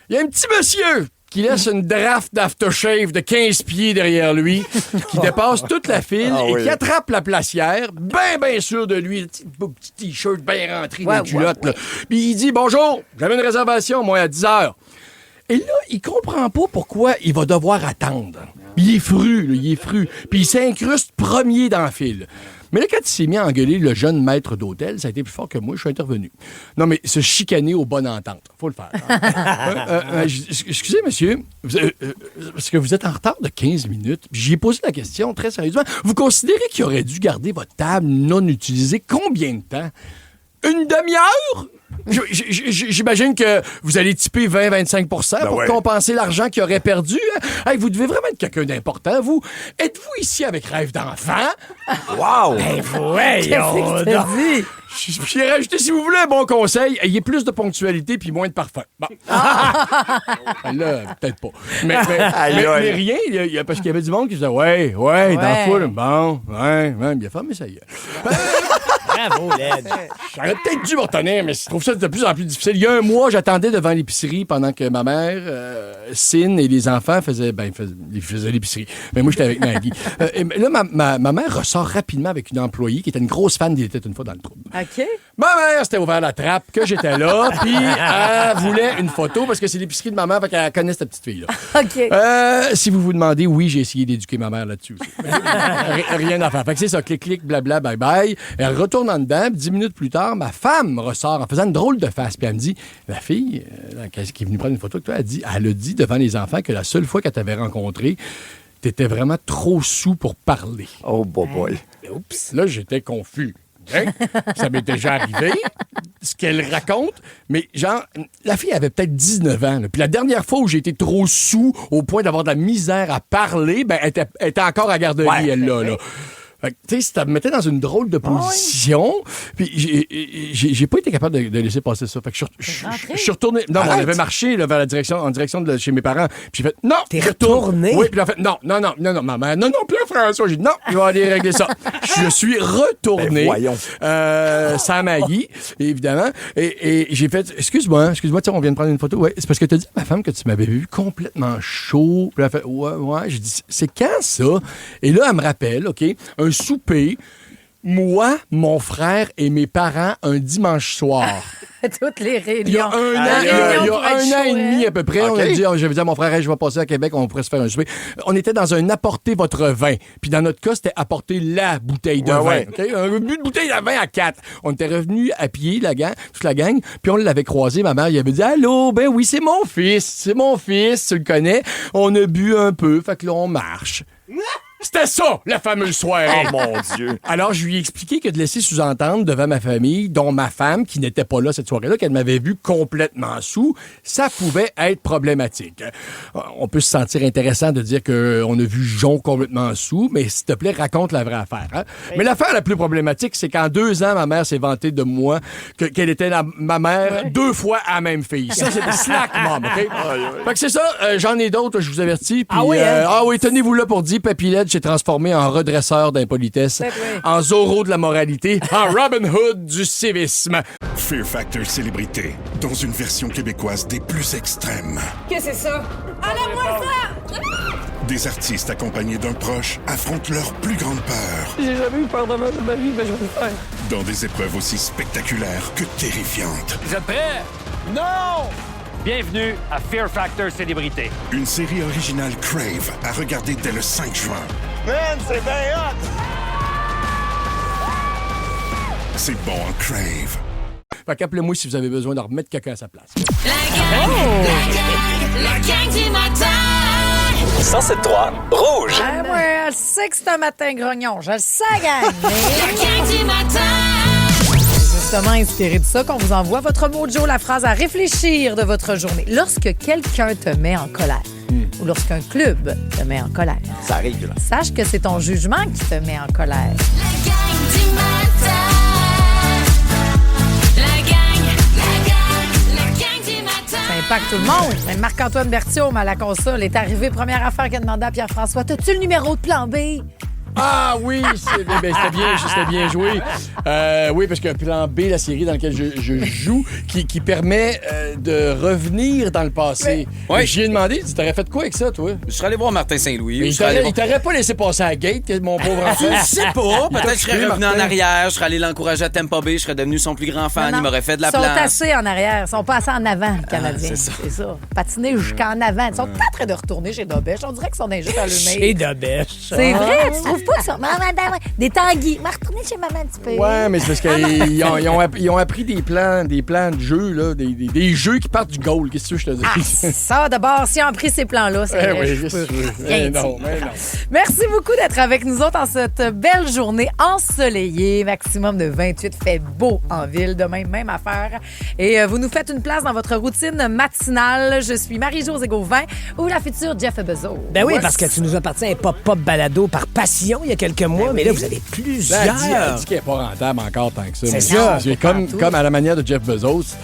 Il y a un petit monsieur qui laisse une draft d'aftershave de 15 pieds derrière lui, qui dépasse toute la file et qui attrape la placière, bien sûr de lui, le petit T-shirt bien rentré dans les culottes. Là. Puis il dit « Bonjour, j'avais une réservation, moi, à 10h. » Et là, il comprend pas pourquoi il va devoir attendre. Il est fru. Puis il s'incruste premier dans la file. Mais là, quand il s'est mis à engueuler le jeune maître d'hôtel, ça a été plus fort que moi, je suis intervenu. Non, mais se chicaner aux bonnes ententes, faut le faire. Excusez, monsieur, parce que vous êtes en retard de 15 minutes. J'y ai posé la question très sérieusement. Vous considérez qu'il aurait dû garder votre table non utilisée combien de temps? Une demi-heure? J'imagine que vous allez tiper 20-25 pour compenser l'argent qu'il aurait perdu. Hey, vous devez vraiment être quelqu'un d'important, vous. Êtes-vous ici avec rêve d'enfant? Wow! Hey, voyons donc. J'ai rajouté, si vous voulez, un bon conseil, ayez plus de ponctualité puis moins de parfum. Bon. Là, peut-être pas. Mais rien, parce qu'il y avait du monde qui disait ouais, dans le foule, bon, bien fermé ça y est. Bravo, Led. J'aurais peut-être dû me retenir, mais je trouve ça de plus en plus difficile. Il y a un mois, j'attendais devant l'épicerie pendant que ma mère, Cine et les enfants faisaient l'épicerie. Mais moi, j'étais avec Maggie. Et là, ma mère ressort rapidement avec une employée qui était une grosse fan d'Il était une fois dans le trouble. OK. Ma mère s'était ouvert la trappe, que j'étais là, puis elle voulait une photo parce que c'est l'épicerie de ma mère, fait qu'elle connaît cette petite fille-là. OK. Si vous vous demandez, oui, j'ai essayé d'éduquer ma mère là-dessus aussi. Rien à faire. Fait que c'est ça, clic, blabla, bye-bye. Elle retourne en dedans, 10 minutes plus tard, ma femme ressort en faisant une drôle de face, puis elle me dit, la fille qui est venue prendre une photo avec toi, elle a dit devant les enfants que la seule fois qu'elle t'avait rencontré, t'étais vraiment trop saoul pour parler. Oh, boy. Oups. Là, j'étais confus. Hein? Ça m'est déjà arrivé, ce qu'elle raconte, mais genre, la fille avait peut-être 19 ans. Là. Puis la dernière fois où j'ai été trop saoul au point d'avoir de la misère à parler, ben, elle était encore à garderie, elle, là. Fait que, tu sais, ça me mettait dans une drôle de position. Puis j'ai pas été capable de laisser passer ça. Fait que je suis retourné. Non, on avait marché là, en direction de chez mes parents. Puis j'ai fait non. T'es retourné? Oui, puis en fait non, maman. Non, Pierre François. J'ai dit non, je vais aller régler ça. Je suis retourné. Ben, voyons. Sans Maggie, évidemment. Et j'ai fait excuse-moi, on vient de prendre une photo. Ouais, c'est parce que t'as dit à ma femme que tu m'avais vu complètement chaud. Puis elle a fait ouais. J'ai dit c'est quand ça? Et là, elle me rappelle, OK, un souper, moi, mon frère et mes parents un dimanche soir. Toutes les réunions. Il y a un an et demi à peu près, on a dit, j'avais dit à mon frère, je vais passer à Québec, on pourrait se faire un souper. On était dans un apporter votre vin. Puis dans notre cas, c'était apporter la bouteille de vin. Okay? Un but de bouteille de vin à 4. On était revenus à pied, toute la gang, puis on l'avait croisé. Ma mère, il avait dit, allô, ben oui, c'est mon fils, tu le connais. On a bu un peu, fait que là, on marche. C'était ça, la fameuse soirée. Oh, mon Dieu. Alors, je lui ai expliqué que de laisser sous-entendre devant ma famille, dont ma femme, qui n'était pas là cette soirée-là, qu'elle m'avait vu complètement sous, ça pouvait être problématique. On peut se sentir intéressant de dire qu'on a vu Jon complètement sous, mais s'il te plaît, raconte la vraie affaire. Hein? Oui. Mais l'affaire la plus problématique, c'est qu'en 2 ans, ma mère s'est vantée de moi qu'elle était ma mère 2 fois à la même fille. Ça, c'est des slack, mom, OK? Fait que c'est ça, j'en ai d'autres, je vous avertis. Puis, oui, tenez-vous là pour dire, Papillette, j'ai transformé en redresseur d'impolitesse, en Zorro de la moralité, en Robin Hood du civisme. Fear Factor Célébrité, dans une version québécoise des plus extrêmes. Qu'est-ce que c'est ça? Enlève-moi ça! Des artistes accompagnés d'un proche affrontent leur plus grande peur. J'ai jamais eu peur de ma vie, mais je vais le faire. Dans des épreuves aussi spectaculaires que terrifiantes. Vous êtes prêts? Non! Bienvenue à Fear Factor Célébrité. Une série originale Crave à regarder dès le 5 juin. Man, c'est bien hot! C'est bon en Crave. Fait qu'appelez-moi si vous avez besoin de remettre quelqu'un à sa place. La gang du matin! 107.3 Rouge. Moi, je sais que c'est un matin grognon. Je le sais, gang. La gang du matin! Justement inspiré de ça qu'on vous envoie votre mojo, la phrase à réfléchir de votre journée. Lorsque quelqu'un te met en colère ou lorsqu'un club te met en colère, ça arrive, là. Sache que c'est ton jugement qui te met en colère. La gang du matin. La gang du matin. Ça impacte tout le monde. Même Marc-Antoine Berthiaume à la console est arrivé. Première affaire qu'il a demandé à Pierre-François, t'as-tu le numéro de plan B? Ah oui, c'était bien joué. Oui, parce que Plan B, la série dans laquelle je joue, qui permet de revenir dans le passé. Oui. J'ai demandé, tu t'aurais fait quoi avec ça, toi? Je serais allé voir Martin Saint-Louis. Il t'aurait pas laissé passer à la gate, mon pauvre enfant? Je sais pas. Peut-être que je serais revenu en arrière, je serais allé l'encourager à Tampa Bay, je serais devenu son plus grand fan, il m'aurait fait de la place. Ils sont assez en arrière, ils sont pas assez en avant, les Canadiens. C'est ça. Patiner jusqu'en avant. Ils sont pas en train de retourner chez Dobèche. On dirait qu'ils sont déjà allumés. Chez Dobèche. C'est vrai, tu trouves trouves pas ça? Des tanguis. On va retourner chez maman un petit peu. Ouais, mais c'est parce qu'ils ont appris des plans de jeu, là, des jeux qui partent du goal. Qu'est-ce que je te dis? Ah, ça, d'abord, si on a pris ces plans-là, c'est vrai. Oui, qu'est-ce que tu veux? Mais non. Merci beaucoup d'être avec nous autres en cette belle journée ensoleillée. Maximum de 28, fait beau en ville. Demain, même affaire. Et vous nous faites une place dans votre routine matinale. Je suis Marie-Josée Gauvin ou la future Jeff Bezos. Ben oui, parce que tu nous as parti un pop-up balado par passion il y a quelques mois, mais là, vous avez plusieurs. Elle dit qu'elle n'est pas rentable encore tant que ça. C'est ça. Comme à la manière de Jeff Bezos,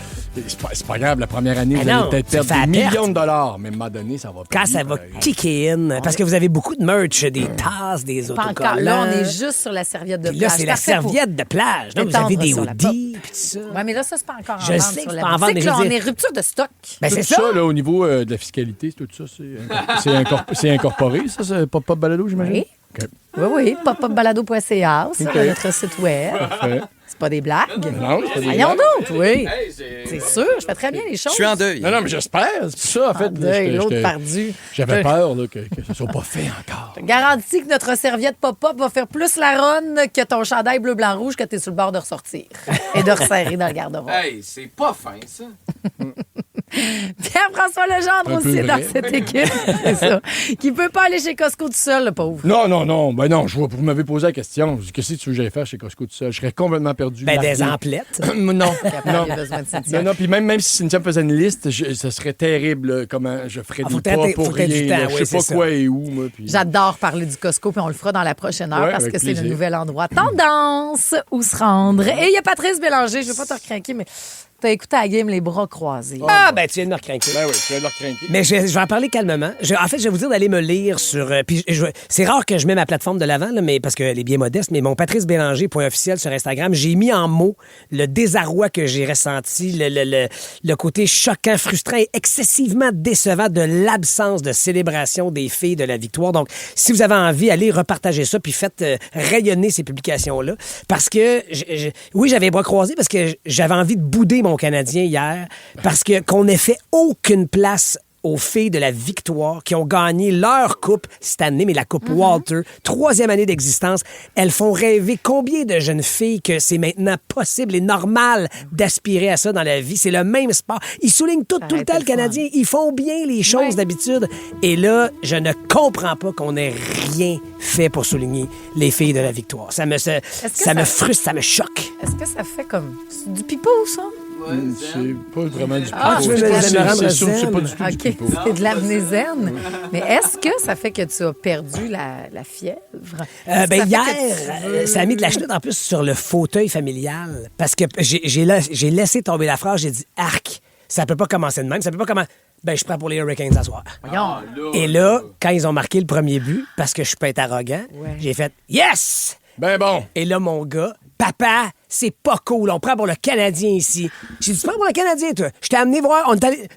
c'est pas grave, la première année, vous allez peut-être perdre des millions de dollars, mais à un moment donné, ça va quand ça va kicker in, parce que vous avez beaucoup de merch, des tasses, des autocollants. Pas encore. Là, on est juste sur la serviette de plage. Là, c'est la serviette de plage. Là, vous avez des hoodies, puis tout ça. Oui, mais là, ça, c'est pas encore en je vente sais sur que la c'est pas en vente, mais boutique. Là, on est rupture de stock. Ben, c'est tout ça, là, au niveau de la fiscalité, tout ça, c'est incorporé, ça, c'est Pop-Up Balado, j'imagine? Oui. Okay. Oui, popupbalado.ca, c'est Okay. notre site web. Parfait. C'est pas des blagues. Non, c'est pas des Voyons blagues. donc, oui. C'est sûr, je fais très bien les choses. Je suis en deuil. Non, mais j'espère. C'est pour ça, en fait. L'autre perdu. J'avais peur là, que ça soit pas fait encore. Je te garantis que notre serviette pop-up va faire plus la ronde que ton chandail bleu, blanc, rouge que tu es sur le bord de ressortir et de resserrer dans le garde-robe. Hey, c'est pas fin, ça. Pierre-François Legendre aussi dans cette équipe, c'est ça, qui peut pas aller chez Costco tout seul, le pauvre. Non. Ben non, vous m'avez posé la question. Qu'est-ce que tu veux que j'aille faire chez Costco tout seul? Je serais complètement perdu. Ben, des emplettes. Non. Non, puis même si Cynthia me faisait une liste, ça serait terrible, là, comment je ferais du pas pour rien. Je sais pas quoi et où, moi. Puis... J'adore parler du Costco, puis on le fera dans la prochaine heure parce que c'est le nouvel endroit tendance où se rendre. Et il y a Patrice Bélanger, je veux pas te recrinquer, mais t'as écouté à la game les bras croisés. Ben, tu viens de me recrinquer. Ben oui, tu viens de le recrinquer. Mais je vais en parler calmement. En fait, je vais vous dire d'aller me lire sur... puis c'est rare que je mets ma plateforme de l'avant, là, mais parce qu'elle est bien modeste, mais mon patricebélanger.officiel sur Instagram, j'ai mis en mots le désarroi que j'ai ressenti, le côté choquant, frustrant et excessivement décevant de l'absence de célébration des filles de la victoire. Donc, si vous avez envie, allez repartager ça, puis faites rayonner ces publications-là. Parce que, oui, j'avais les bras croisés parce que j'avais envie de bouder mon Canadien hier, parce que qu'on n'ait fait aucune place aux filles de la victoire qui ont gagné leur coupe cette année, mais la coupe Walter, 3e année d'existence. Elles font rêver combien de jeunes filles que c'est maintenant possible et normal d'aspirer à ça dans la vie. C'est le même sport. Ils soulignent tout le temps le Canadien. Ils font bien les choses d'habitude. Et là, je ne comprends pas qu'on ait rien fait pour souligner les filles de la victoire. Ça me frustre, ça me choque. Est-ce que ça fait comme du pipeau, ça? C'est pas vraiment du pipeau. Tu veux me rendre c'est pas du tout du OK, pipeau. c'est de l'amnésienne. Mais est-ce que ça fait que tu as perdu la fièvre? Hier, ça a mis de la chenoute en plus sur le fauteuil familial. Parce que j'ai laissé tomber la phrase, j'ai dit « Arc, ça peut pas commencer de même, ça peut pas commencer... » Ben, je prends pour les Hurricanes à soir. Et là, quand ils ont marqué le premier but, parce que je peux être arrogant, j'ai fait « Yes! » Ben bon. Et là, mon gars, papa, c'est pas cool. On prend pour le Canadien ici. J'ai dit, tu prends pour le Canadien, toi. Je t'ai amené voir.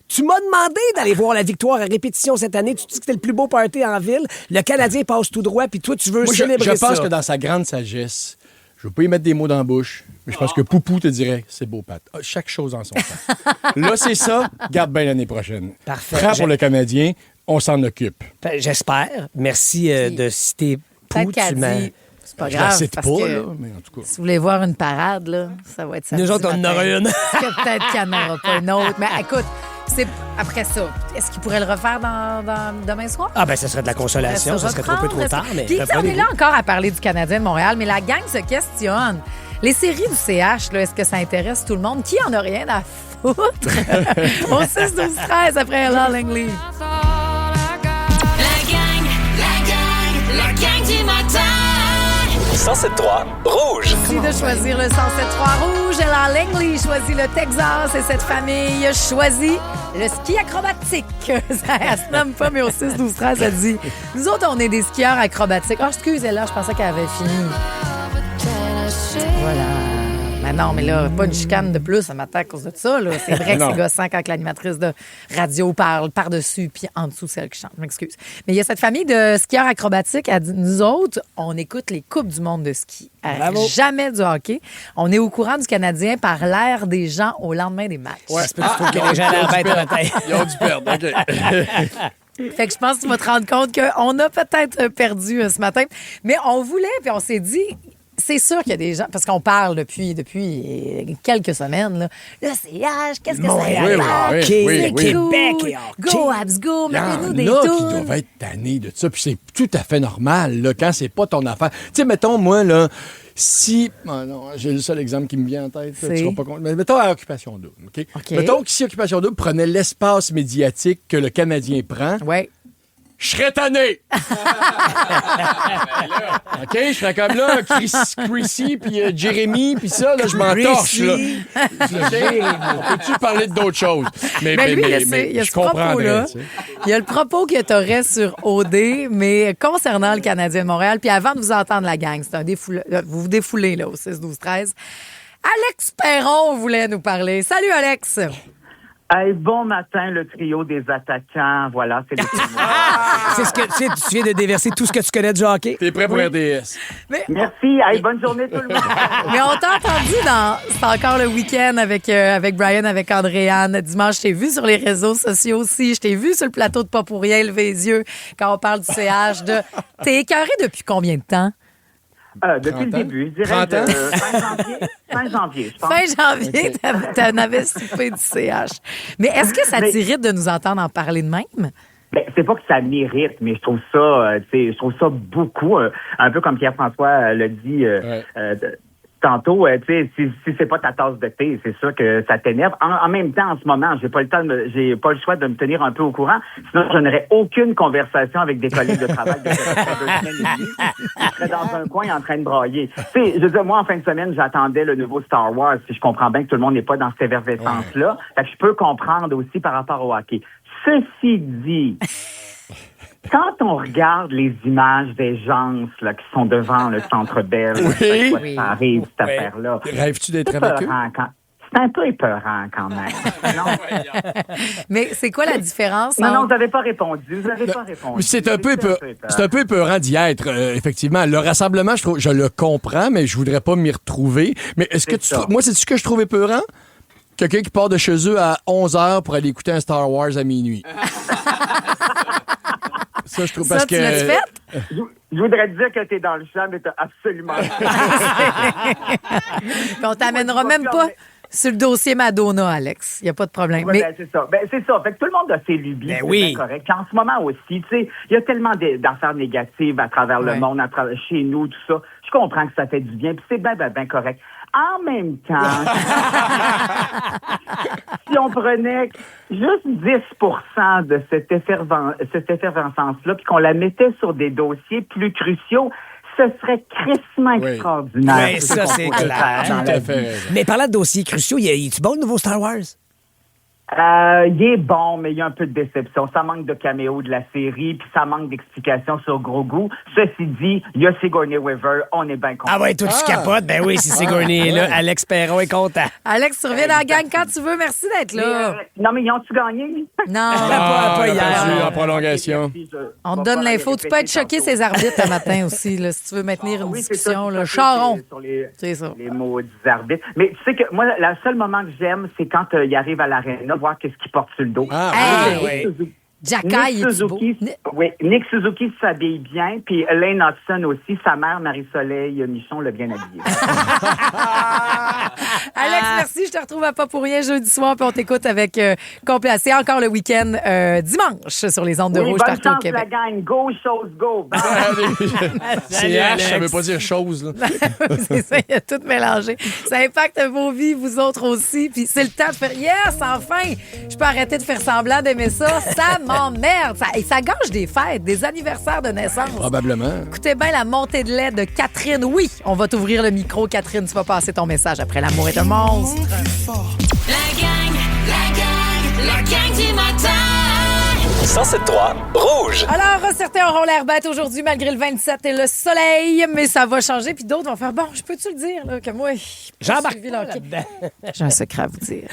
Tu m'as demandé d'aller voir la victoire à répétition cette année. Tu dis que c'était le plus beau party en ville. Le Canadien passe tout droit, puis toi, tu veux célébrer ça. Je pense que dans sa grande sagesse, je veux pas y mettre des mots dans la bouche, mais je pense que Poupou te dirait, c'est beau, Pat. Chaque chose en son temps. Là, c'est ça. Garde bien l'année prochaine. Parfait. Prends pour le Canadien. On s'en occupe. J'espère. Merci de citer Pou. Peut-être qu'elle dit... C'est pas grave, parce que là, mais en tout cas. si vous voulez voir une parade, là, ça va être ça. Nous autres, on en aura une. Peut-être qu'il n'y en aura pas une autre. Mais écoute, c'est après ça. Est-ce qu'il pourrait le refaire dans demain soir? Ah ben, ça serait de la consolation. Ça serait trop tard. Mais puis, on est là encore à parler du Canadien de Montréal, mais la gang se questionne. Les séries du CH, là, est-ce que ça intéresse tout le monde? Qui en a rien à foutre? Au 6-12-13 après la Langley. La gang du matin. 107.3 Rouge. Merci de choisir le 107.3 Rouge. La Langley choisit le Texas et cette famille choisit le ski acrobatique. Ça se nomme pas, mais au 6-12-13, ça dit « Nous autres, on est des skieurs acrobatiques. » Ah, excusez-la, je pensais qu'elle avait fini. Voilà. Mais non, mais là, pas une chicane de plus ce matin à cause de ça. Là. C'est vrai que c'est gossant quand l'animatrice de radio parle par-dessus puis en dessous celle qui chante. Je m'excuse. Mais il y a cette famille de skieurs acrobatiques. Elle dit, nous autres, on écoute les Coupes du monde de ski. Jamais du hockey. On est au courant du Canadien par l'air des gens au lendemain des matchs. Ouais, c'est pas qu'il faut que les gens l'aient bête à la tête. Ils ont dû perdre, OK. Fait que je pense que tu vas te rendre compte qu'on a peut-être perdu ce matin. Mais on voulait, puis on s'est dit... C'est sûr qu'il y a des gens, parce qu'on parle depuis quelques semaines, là, le CH, qu'est-ce que ça oui, c'est Québec cool. Go, Abs, go, mettez-nous des Il y en a qui tunes. doivent être tannés de ça, puis c'est tout à fait normal, là, quand c'est pas ton affaire. Tu sais, mettons, moi, là, si... Oh non, j'ai le seul exemple qui me vient en tête. Là, tu seras pas content. Mais mettons à Occupation Double, OK? Mettons que si Occupation Double prenait l'espace médiatique que le Canadien prend... Ouais. Je serais tanné! OK? Je serais comme là, Chrissy, puis Jérémy, puis ça, là, je m'entorche, là. On peut-tu parler d'autres choses? Mais lui, il y a je ce propos-là. Il y a le propos que tu aurais sur OD, mais concernant le Canadien de Montréal, puis avant de vous entendre la gang, c'est un vous vous défoulez, là, au 6-12-13. Alex Perron voulait nous parler. Salut, Alex! Hey, bon matin, le trio des attaquants. Voilà, c'est le C'est ce que tu viens de déverser tout ce que tu connais du hockey. T'es prêt pour RDS. Merci. Hey, bonne journée tout le monde. Mais on t'a entendu dans C'est encore le week-end avec Brian, avec Andréane. Dimanche, je t'ai vu sur les réseaux sociaux aussi. Je t'ai vu sur le plateau de Pas pour rien lever les yeux quand on parle du CH. T'es écœuré depuis combien de temps? Depuis le début, je dirais fin janvier, je pense. Fin janvier, t'en avais soupé du CH. Mais est-ce que ça t'irrite de nous entendre en parler de même? Ben, c'est pas que ça m'irrite, mais je trouve ça beaucoup, un peu comme Pierre-François l'a dit tantôt, tu sais, si c'est pas ta tasse de thé, c'est sûr que ça t'énerve. En même temps, en ce moment, j'ai pas le choix de me tenir un peu au courant. Sinon, je n'aurais aucune conversation avec des collègues de travail de 2 semaines et demie. Je serais dans un coin en train de brailler. Tu sais, je veux dire, moi, en fin de semaine, j'attendais le nouveau Star Wars. Si je comprends bien que tout le monde n'est pas dans cette effervescence-là. Fait que je peux comprendre aussi par rapport au hockey. Ceci dit, quand on regarde les images des gens là, qui sont devant le Centre Bell, ça arrive, cette affaire-là. Rêves-tu d'être avec eux? C'est un peu épeurant quand même. Non? Mais c'est quoi la différence? Non, vous n'avez pas répondu. C'est un peu épeurant d'y être, effectivement. Le rassemblement, je le comprends, mais je voudrais pas m'y retrouver. Mais est-ce que moi, c'est ce que je trouve épeurant? Quelqu'un qui part de chez eux à 11h pour aller écouter un Star Wars à minuit. Ça, je trouve parce que... tu l'as fait? Je voudrais te dire que t'es dans le champ, mais t'as absolument... Puis on t'amènera même pas sur le dossier Madonna, Alex. Il n'y a pas de problème. Ouais, mais... c'est ça. C'est ça. Fait que tout le monde a ses lubies. Ben oui. C'est correct. En ce moment aussi, tu sais, il y a tellement d'affaires négatives à travers le monde, chez nous, tout ça. Je comprends que ça fait du bien, puis c'est bien correct. En même temps, si on prenait juste 10% de cette effervescence-là, puis qu'on la mettait sur des dossiers plus cruciaux, ce serait crissement extraordinaire. Oui, ça, c'est clair. Tout à fait. Mais parlant de dossiers cruciaux, est-tu bon le nouveau Star Wars? Il est bon, mais il y a un peu de déception. Ça manque de caméo de la série, puis ça manque d'explications sur Grogu. Ceci dit, il y a Sigourney Weaver, on est bien content. Ah ouais, toi, tu capotes? Ben oui, si Sigourney est là, Alex Perron est content. Alex, tu reviens dans la gang quand tu veux. Merci d'être là. Non, mais ils ont-tu gagné? Non. Pas hier. En prolongation. On te donne l'info. Tu peux être choqué ces arbitres le matin aussi, là, si tu veux maintenir une discussion. C'est là. Charon. C'est ça. Les maudits arbitres. Mais tu sais que moi, le seul moment que j'aime, c'est quand il arrive à l'aréna, voir qu'est-ce qu'il porte sur le dos. Jacky, Nick Suzuki, Nick Suzuki s'habille bien, puis Elaine Hudson aussi, sa mère Marie-Soleil Michon l'a bien habillée. Alex, merci. Je te retrouve à Pas pour rien jeudi soir, puis on t'écoute avec complet. C'est encore le week-end dimanche sur les ondes de Rouge partout au Québec. La gang, go, chose, go. C'est H, ça veut pas dire chose. Là. C'est ça, il y a tout mélangé. Ça impacte vos vies, vous autres aussi. Puis c'est le temps de faire yes, enfin, je peux arrêter de faire semblant d'aimer ça. Ça m'emmerde. Ça gâche des fêtes, des anniversaires de naissance. Probablement. Écoutez bien la montée de lait de Catherine. Oui, on va t'ouvrir le micro, Catherine. Tu vas passer ton message après L'amour est un monstre. La gang du matin. 107.3 Rouge. Alors, certains auront l'air bêtes aujourd'hui malgré le 27 et le soleil, mais ça va changer. Puis d'autres vont faire, bon, je peux-tu le dire, là, que moi, j'embarque pas là-dedans. J'ai un secret à vous dire.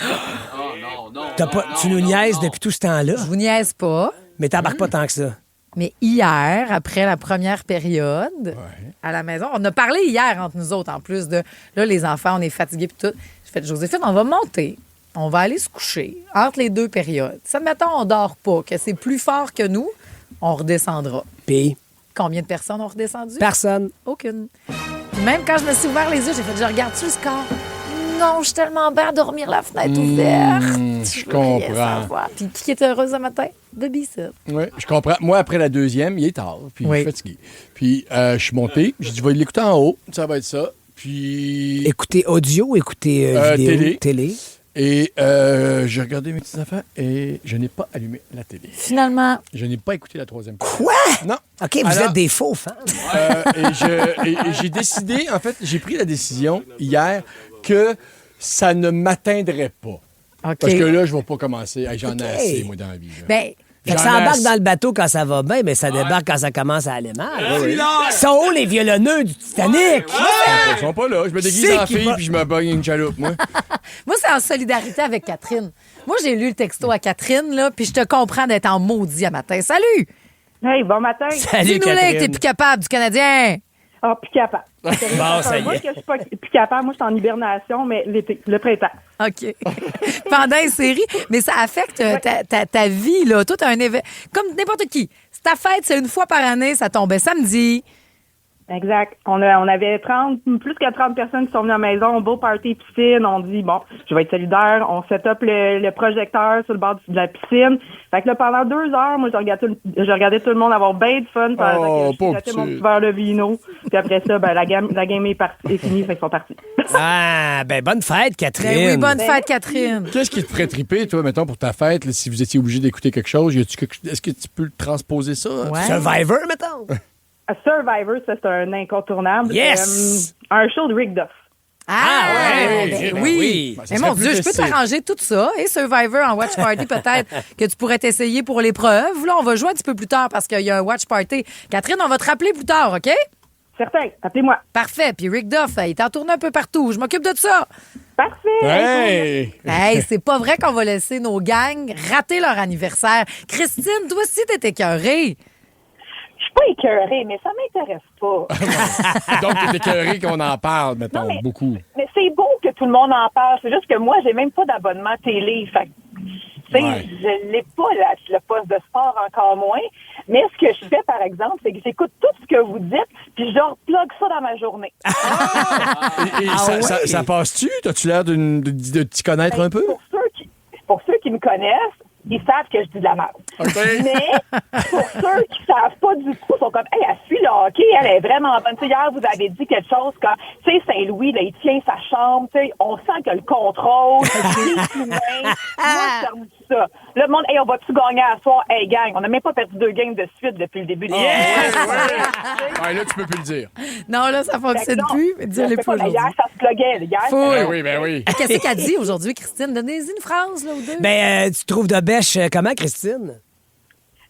Tu nous niaises depuis tout ce temps-là? Je vous niaise pas. Mais t'embarques pas tant que ça. Mais hier, après la première période, à la maison, on a parlé hier entre nous autres, en plus de, là, les enfants, on est fatigués puis tout. J'ai fait, Joséphine, on va monter. On va aller se coucher entre les deux périodes. Si, admettons, on dort pas, que c'est plus fort que nous, on redescendra. Puis? Combien de personnes ont redescendu? Personne. Aucune. Même quand je me suis ouvert les yeux, j'ai fait, je regarde-tu le score? Non, je suis tellement bien à dormir la fenêtre ouverte. Je comprends. Puis qui est heureux ce matin? De Bissett. Oui, je comprends. Moi, après la deuxième, il est tard, puis je suis fatigué. Puis je suis monté, j'ai dit, je vais l'écouter en haut, ça va être ça. Puis... Écouter audio, écouter vidéo, télé. Et j'ai regardé mes petites affaires et je n'ai pas allumé la télé. Finalement. Je n'ai pas écouté la troisième. Quoi? Non. OK, vous êtes des faux fans. Et j'ai décidé, en fait, j'ai pris la décision hier que ça ne m'atteindrait pas. OK. Parce que là, je ne vais pas commencer. Hey, j'en ai assez, moi, dans la vie. Ben, ça embarque dans le bateau quand ça va bien, mais ça débarque quand ça commence à aller mal. Oui. Ils sont où les violonneux du Titanic? Ils sont pas là. Je me déguise en fille puis je me bagne une chaloupe, moi. Moi, c'est en solidarité avec Catherine. Moi, j'ai lu le texto à Catherine, là, puis je te comprends d'être en maudit à matin. Salut! Hey, bon matin. Salut, Dis-nous là que t'es plus capable du Canadien. Ah, plus capable. Bon, ça y Moi, est. que je suis pas plus capable. Moi, je suis en hibernation, mais l'été, le printemps. OK. Pendant une série, mais ça affecte ta vie, là. Tout un événement. Comme n'importe qui. C'est ta fête, c'est une fois par année, ça tombait samedi. Exact. On avait plus que 30 personnes qui sont venues à la maison, beau party piscine. On dit, bon, je vais être solidaire. On set up le projecteur sur le bord de la piscine. Fait que là, pendant 2 heures, moi, je regardais tout le monde avoir bien de fun. Pendant que je jetais mon petit verre de vino. Puis après ça, ben, la game est finie, fait qu'ils sont partis. Ah, ben bonne fête, Catherine. Ben oui, bonne fête, Catherine. Qu'est-ce qui te ferait triper, toi, mettons, pour ta fête, là, si vous étiez obligé d'écouter quelque chose? Est-ce que tu peux transposer ça? Ouais. Survivor, mettons. Survivor, ça, c'est un incontournable. Yes! Un show de Rick Duff. Oui. Mais mon Dieu, je peux t'arranger tout ça. Et Survivor en Watch Party, peut-être que tu pourrais t'essayer pour l'épreuve. Là, on va jouer un petit peu plus tard parce qu'il y a un Watch Party. Catherine, on va te rappeler plus tard, OK? Certain. Appelez-moi. Parfait. Puis Rick Duff, il t'en tourne un peu partout. Je m'occupe de ça. Parfait. Hey! C'est pas vrai qu'on va laisser nos gangs rater leur anniversaire. Christine, toi aussi, t'es écœurée. Je suis pas écœurée, mais ça m'intéresse pas. Donc, t'es écœurée qu'on en parle, mettons, non, beaucoup. Mais c'est beau que tout le monde en parle. C'est juste que moi, j'ai même pas d'abonnement télé. Fait je l'ai pas, le poste de sport encore moins. Mais ce que je fais, par exemple, c'est que j'écoute tout ce que vous dites, puis je replogue ça dans ma journée. Ça passe-tu? T'as-tu l'air de t'y connaître un peu? Pour ceux qui me connaissent, ils savent que je dis de la merde. Okay. Mais pour ceux qui savent pas du tout, ils sont comme, hey, elle suit le hockey, elle est vraiment bonne. Tu sais, hier, vous avez dit quelque chose quand, tu sais, Saint-Louis, là, il tient sa chambre, tu sais, on sent qu'il a le contrôle, il est humain. Moi, je termine ça. Le monde, hey, on va-tu gagner à soir? Hey, gang, on n'a même pas perdu 2 games de suite depuis le début de Ouais, là, tu peux plus le dire. Non, là, ça fonctionne plus. Mais dis-le pas aujourd'hui. Hier, ça se pluguait. Hier, Ben oui. Qu'est-ce qu'elle dit aujourd'hui, Christine? Donnez-y une phrase, là, ou deux. Ben, tu trouves de bêche comment, Christine?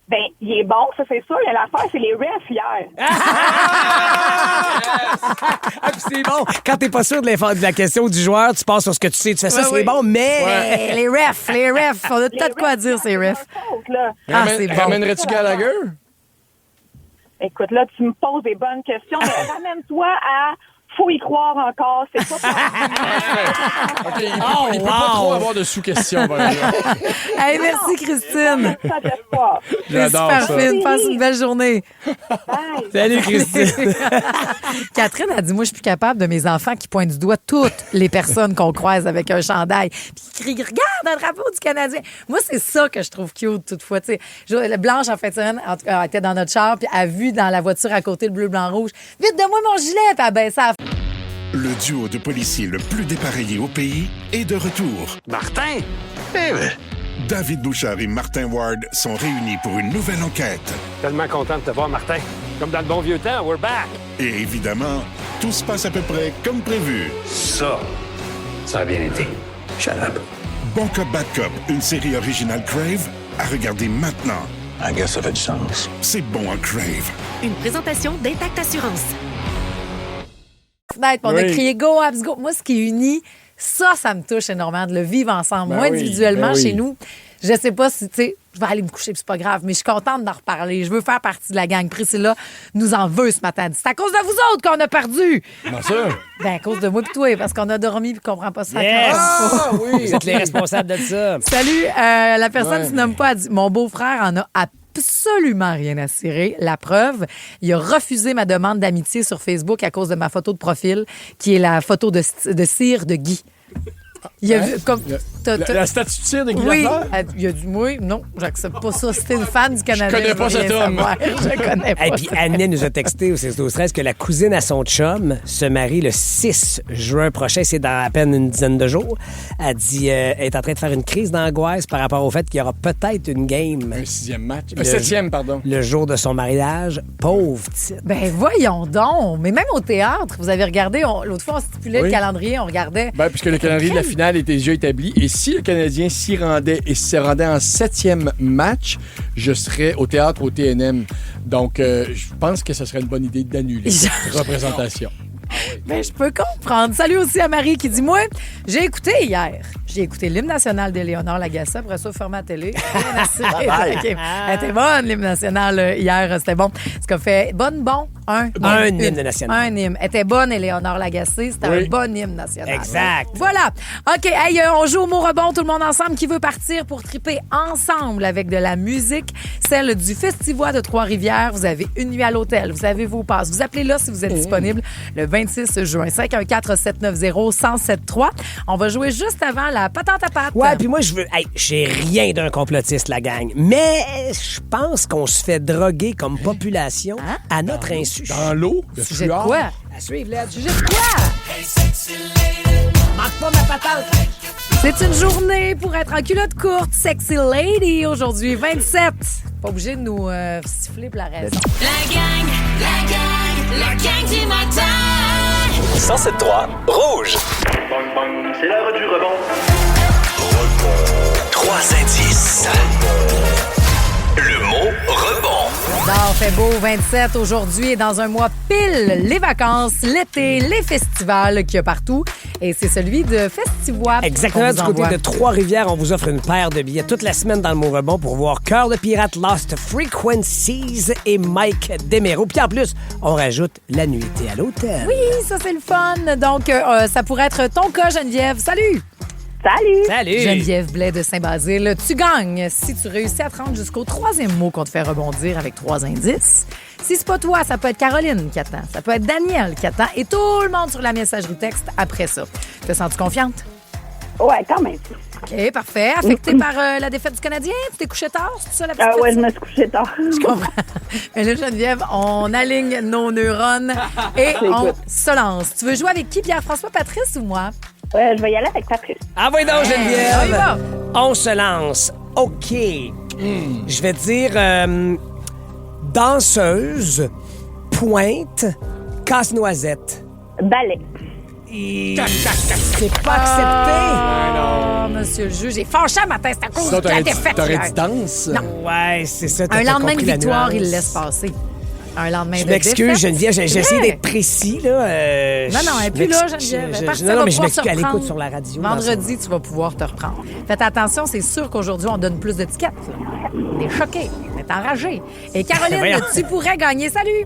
Ben, il est bon, ça, c'est sûr. Mais l'affaire, c'est les refs hier. Ah, puis c'est bon. Quand t'es pas sûr de la question du joueur, tu passes sur ce que tu sais. Tu fais ça, c'est bon, mais... Ouais. Les refs. On a peut-être quoi à dire, ces refs. C'est bon. Ramènerais-tu Gallagher? Écoute, là, tu me poses des bonnes questions, mais ramène-toi à... Faut y croire encore, c'est pas OK, il peut pas trop avoir de sous-questions. Hey, merci, Christine. J'adore super ça. fine. Passe une belle journée. Bye. Salut, Christine. Catherine a dit, moi, je suis plus capable de mes enfants qui pointent du doigt toutes les personnes qu'on croise avec un chandail. Puis qui crient, regarde, un drapeau du Canadien. Moi, c'est ça que je trouve cute, toutefois. Tu sais, Blanche, en fin de semaine, en tout cas, elle était dans notre char, puis elle a vu dans la voiture à côté le bleu, blanc, rouge. Vite, donne-moi mon gilet, puis elle baisse à Le duo de policiers le plus dépareillé au pays est de retour. Martin? David Bouchard et Martin Ward sont réunis pour une nouvelle enquête. Tellement content de te voir, Martin. Comme dans le bon vieux temps, we're back. Et évidemment, tout se passe à peu près comme prévu. Ça a bien été. Shut up. Bon Cop, Bad Cop, une série originale Crave, à regarder maintenant. I guess ça fait du sens. C'est bon à Crave. Une présentation d'Intact Assurance. On a crié Go, Abs, Go. Moi, ce qui unit, ça me touche énormément de le vivre ensemble. Moi, individuellement, chez nous, je sais pas si, tu sais, je vais aller me coucher, puis c'est pas grave, mais je suis contente d'en reparler. Je veux faire partie de la gang. Priscilla nous en veut ce matin. C'est à cause de vous autres qu'on a perdu. Comment ça? Ben, à cause de moi et toi, parce qu'on a dormi et qu'on comprend pas ça. Yes! Ah, oui, vous êtes les responsables de ça. Salut, la personne qui se nomme pas a dit, mon beau-frère en a à absolument rien à cirer. La preuve, il a refusé ma demande d'amitié sur Facebook à cause de ma photo de profil, qui est la photo de cire de Guy. Il a vu comme la statue de cire de Guy Lafleur? Il a dit oui, non, j'accepte pas ça. C'était une fan du Canadien. Je connais pas cet homme. Je connais pas. Et puis Annette nous a texté au 6-12-13 que la cousine à son chum se marie le 6 juin prochain. C'est dans à peine une dizaine de jours. Elle dit elle est en train de faire une crise d'angoisse par rapport au fait qu'il y aura peut-être une game. Un 6e match. Un 7e, pardon. Le jour de son mariage. Pauvre petite. Ben voyons donc. Mais même au théâtre, vous avez regardé, l'autre fois, on stipulait le calendrier, on regardait. Ben, puisque le calendrier de la finale était déjà établi. Et si le Canadien s'y rendait et se rendait en 7e match, je serais au théâtre au TNM. Donc, je pense que ce serait une bonne idée d'annuler cette représentation. Mais je peux comprendre. Salut aussi à Marie qui dit, moi, j'ai écouté hier. J'ai écouté l'hymne national d'Éléonore Lagacé. Après ça, fermé à la télé. Okay. Elle était bonne, l'hymne national, hier. C'était bon. Ce qu'a fait bon. Un hymne national. Un hymne. Elle était bonne, Éléonore Lagacé. C'était un bon hymne national. Exact. Voilà. OK. Hey, on joue au mot rebond, tout le monde ensemble. Qui veut partir pour triper ensemble avec de la musique? Celle du Festival de Trois-Rivières. Vous avez une nuit à l'hôtel. Vous avez vos passes. Vous appelez là si vous êtes disponible le 26 juin. 514-790-1073. On va jouer juste avant la patente à pâte. Ouais, puis moi, j'ai rien d'un complotiste, la gang. Mais je pense qu'on se fait droguer comme population à notre insu. Dans l'eau? Sujet de quoi? À suivre, là. Sujet de quoi? Hey, sexy lady. Manque pas ma patente. C'est une journée pour être en culotte courte. Sexy lady aujourd'hui, 27. Pas obligé de nous siffler pour la raison. La gang du matin. 107.3 Rouge. C'est l'heure du rebond. 3 indices. Le mot rebond. Dehors fait beau, 27 aujourd'hui et dans un mois pile, les vacances, l'été, les festivals qu'il y a partout. Et c'est celui de Festivois. Exactement, du côté de Trois-Rivières, on vous offre une paire de billets toute la semaine dans le mot rebond pour voir Cœur de pirate, Lost Frequencies et Mike Demero. Puis en plus, on rajoute la nuitée à l'hôtel. Oui, ça c'est le fun. Donc, ça pourrait être ton cas, Geneviève. Salut! Salut! Geneviève Blais de Saint-Basile. Tu gagnes si tu réussis à te rendre jusqu'au 3e mot qu'on te fait rebondir avec 3 indices. Si c'est pas toi, ça peut être Caroline qui attend. Ça peut être Daniel qui attend. Et tout le monde sur la messagerie texte après ça. Te sens-tu confiante? Ouais, quand même. OK, parfait. Affectée par la défaite du Canadien? Tu t'es couché tard? C'est ça la petite ouais, je me suis couché tard. Je comprends. Mais là, Geneviève, on aligne nos neurones et on se lance. Tu veux jouer avec qui? Pierre-François, Patrice ou moi? Je vais y aller avec Patrice. Ah oui, donc, Geneviève. On y va. On se lance. OK. Je vais dire danseuse, pointe, casse-noisette. Ballet. C'est pas accepté. Oh, monsieur le juge, j'ai fâché à matin. C'est à cause de la défaite. T'aurais dit danse? Non. Ouais, c'est ça. Un lendemain de victoire, il le laisse passer. Un lendemain Je de m'excuse, défaite. Geneviève, j'ai essayé d'être précis. Là, non, elle n'est plus là, Geneviève. Non, mais je m'excuse à l'écoute sur la radio. Vendredi, tu vas pouvoir te reprendre. Faites attention, c'est sûr qu'aujourd'hui, on donne plus d'étiquettes. T'es choqué, t'es enragé. Et Caroline, tu pourrais gagner. Salut!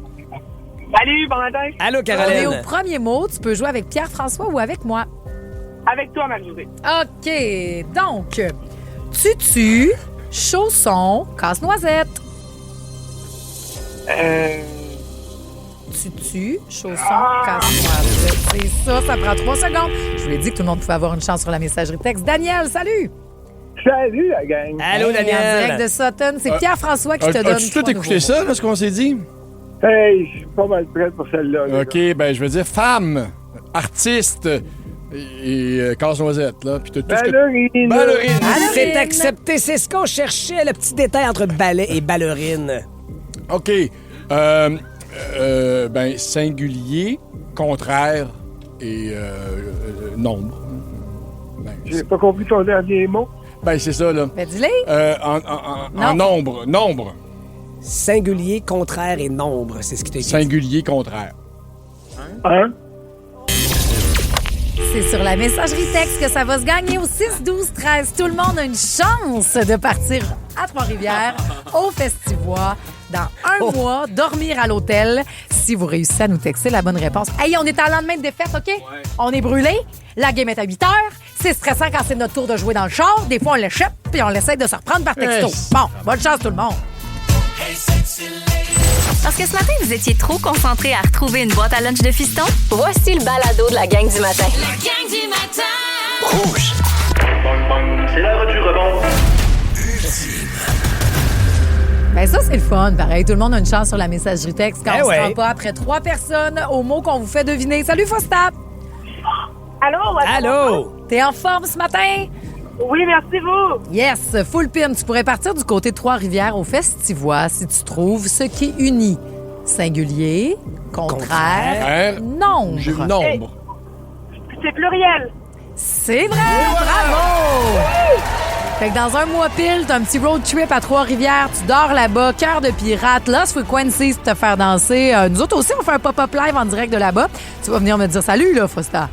Salut, bon matin. Allô, Caroline. On est au premier mot. Tu peux jouer avec Pierre-François ou avec moi. Avec toi, Marie-Josée. OK. Donc, tutu, chausson, casse-noisette. Tutu, chausson, casse-noisette. C'est ça, ça prend 3 secondes. Je vous ai dit que tout le monde pouvait avoir une chance sur la messagerie texte. Daniel, salut! Salut, la gang! Allô, Daniel! En direct de Sutton, c'est Pierre-François qui te donne. As-tu tout écouté ça, là, ce qu'on s'est dit? Hey, je suis pas mal prêt pour celle-là. OK, ben je veux dire femme, artiste et casse-noisette, là. Puis ballerine! Ballerine! C'est accepté, c'est ce qu'on cherchait, le petit détail entre ballet et ballerine. OK. Ben, singulier, contraire et nombre. Ben, j'ai pas compris ton dernier mot. Ben, c'est ça, là. Ben, dis-le. En nombre. Nombre. Singulier, contraire et nombre, c'est ce qui t'a dit. Singulier, contraire. Hein? C'est sur la messagerie texte que ça va se gagner au 6-12-13. Tout le monde a une chance de partir à Trois-Rivières, au Festivois, dans un mois, dormir à l'hôtel, si vous réussissez à nous texter la bonne réponse. Hey, on est à lendemain de défaite, OK? Ouais. On est brûlé. La game est à 8 heures. C'est stressant quand c'est notre tour de jouer dans le char. Des fois, on l'échappe puis on essaie de se reprendre par texto. Yes. Bon, bonne chance tout le monde. Parce que ce matin, vous étiez trop concentré à retrouver une boîte à lunch de fiston? Voici le balado de la gang du matin. La gang du matin. Rouge. C'est l'heure du rebond. Ben ça, c'est le fun, pareil. Tout le monde a une chance sur la messagerie texte quand on se rend pas après 3 personnes au mot qu'on vous fait deviner. Salut, Fausta! Allô? T'es en forme ce matin? Oui, merci vous. Yes, full pin. Tu pourrais partir du côté de Trois-Rivières au Festivois si tu trouves ce qui unit. Singulier, contraire, nombre. Nombre. C'est pluriel. C'est vrai! Bravo! Fait que dans un mois pile, t'as un petit road trip à Trois-Rivières, tu dors là-bas, cœur de pirate, Lost Frequencies te faire danser. Nous autres aussi, on fait un pop-up live en direct de là-bas. Tu vas venir me dire salut, là, Fausta.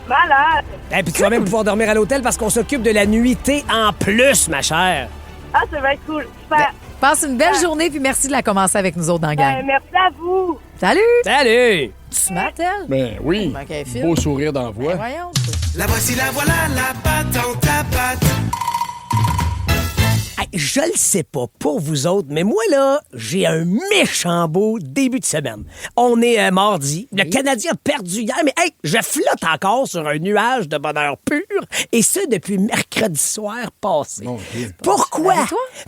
Malade. Et puis tu vas même pouvoir dormir à l'hôtel parce qu'on s'occupe de la nuitée en plus, ma chère. Ah, c'est bien cool. Super. Passe une belle journée, puis merci de la commencer avec nous autres dans la gang. Merci à vous. Salut! Salut! Tu smattes, elle? Ben oui. Beau sourire dans la voix. Voyons. La voici, la voilà, la patente à patte. Hey, je le sais pas pour vous autres, mais moi, là, j'ai un méchant beau début de semaine. On est mardi. Le Canadien a perdu hier, mais hey, je flotte encore sur un nuage de bonheur pur, et ce, depuis mercredi soir passé. Pourquoi?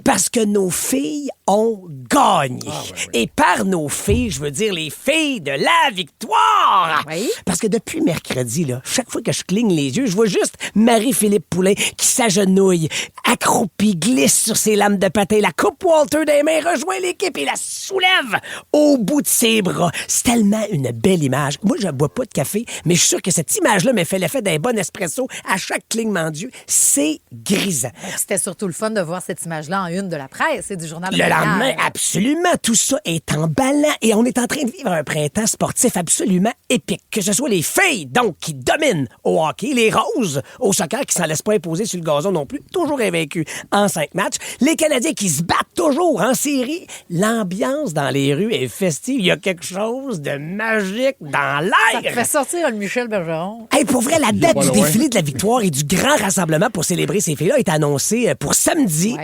Parce que nos filles ont gagné. Et par nos filles, je veux dire les filles de la victoire! Parce que depuis mercredi, là, chaque fois que je cligne les yeux, je vois juste Marie-Philippe Poulin qui s'agenouille, accroupie, glisse sur ses lames de patin, la coupe Walter des mains, rejoint l'équipe et la soulève au bout de ses bras. C'est tellement une belle image. Moi, je bois pas de café, mais je suis sûr que cette image-là me fait l'effet d'un bon espresso à chaque clignement d'yeux. C'est grisant. C'était surtout le fun de voir cette image-là en une de la presse et du journal de Le Montréal. lendemain, absolument, tout ça est emballant et on est en train de vivre un printemps sportif absolument épique. Que ce soit les filles, donc, qui dominent au hockey, les roses au soccer qui s'en laissent pas imposer sur le gazon non plus, toujours invaincus en 5 matchs, les Canadiens qui se battent toujours en série. L'ambiance dans les rues est festive. Il y a quelque chose de magique dans l'air. Ça te fait sortir le Michel Bergeron. Hey, pour vrai, la date du défilé de la victoire et du grand rassemblement pour célébrer ces filles-là est annoncée pour samedi.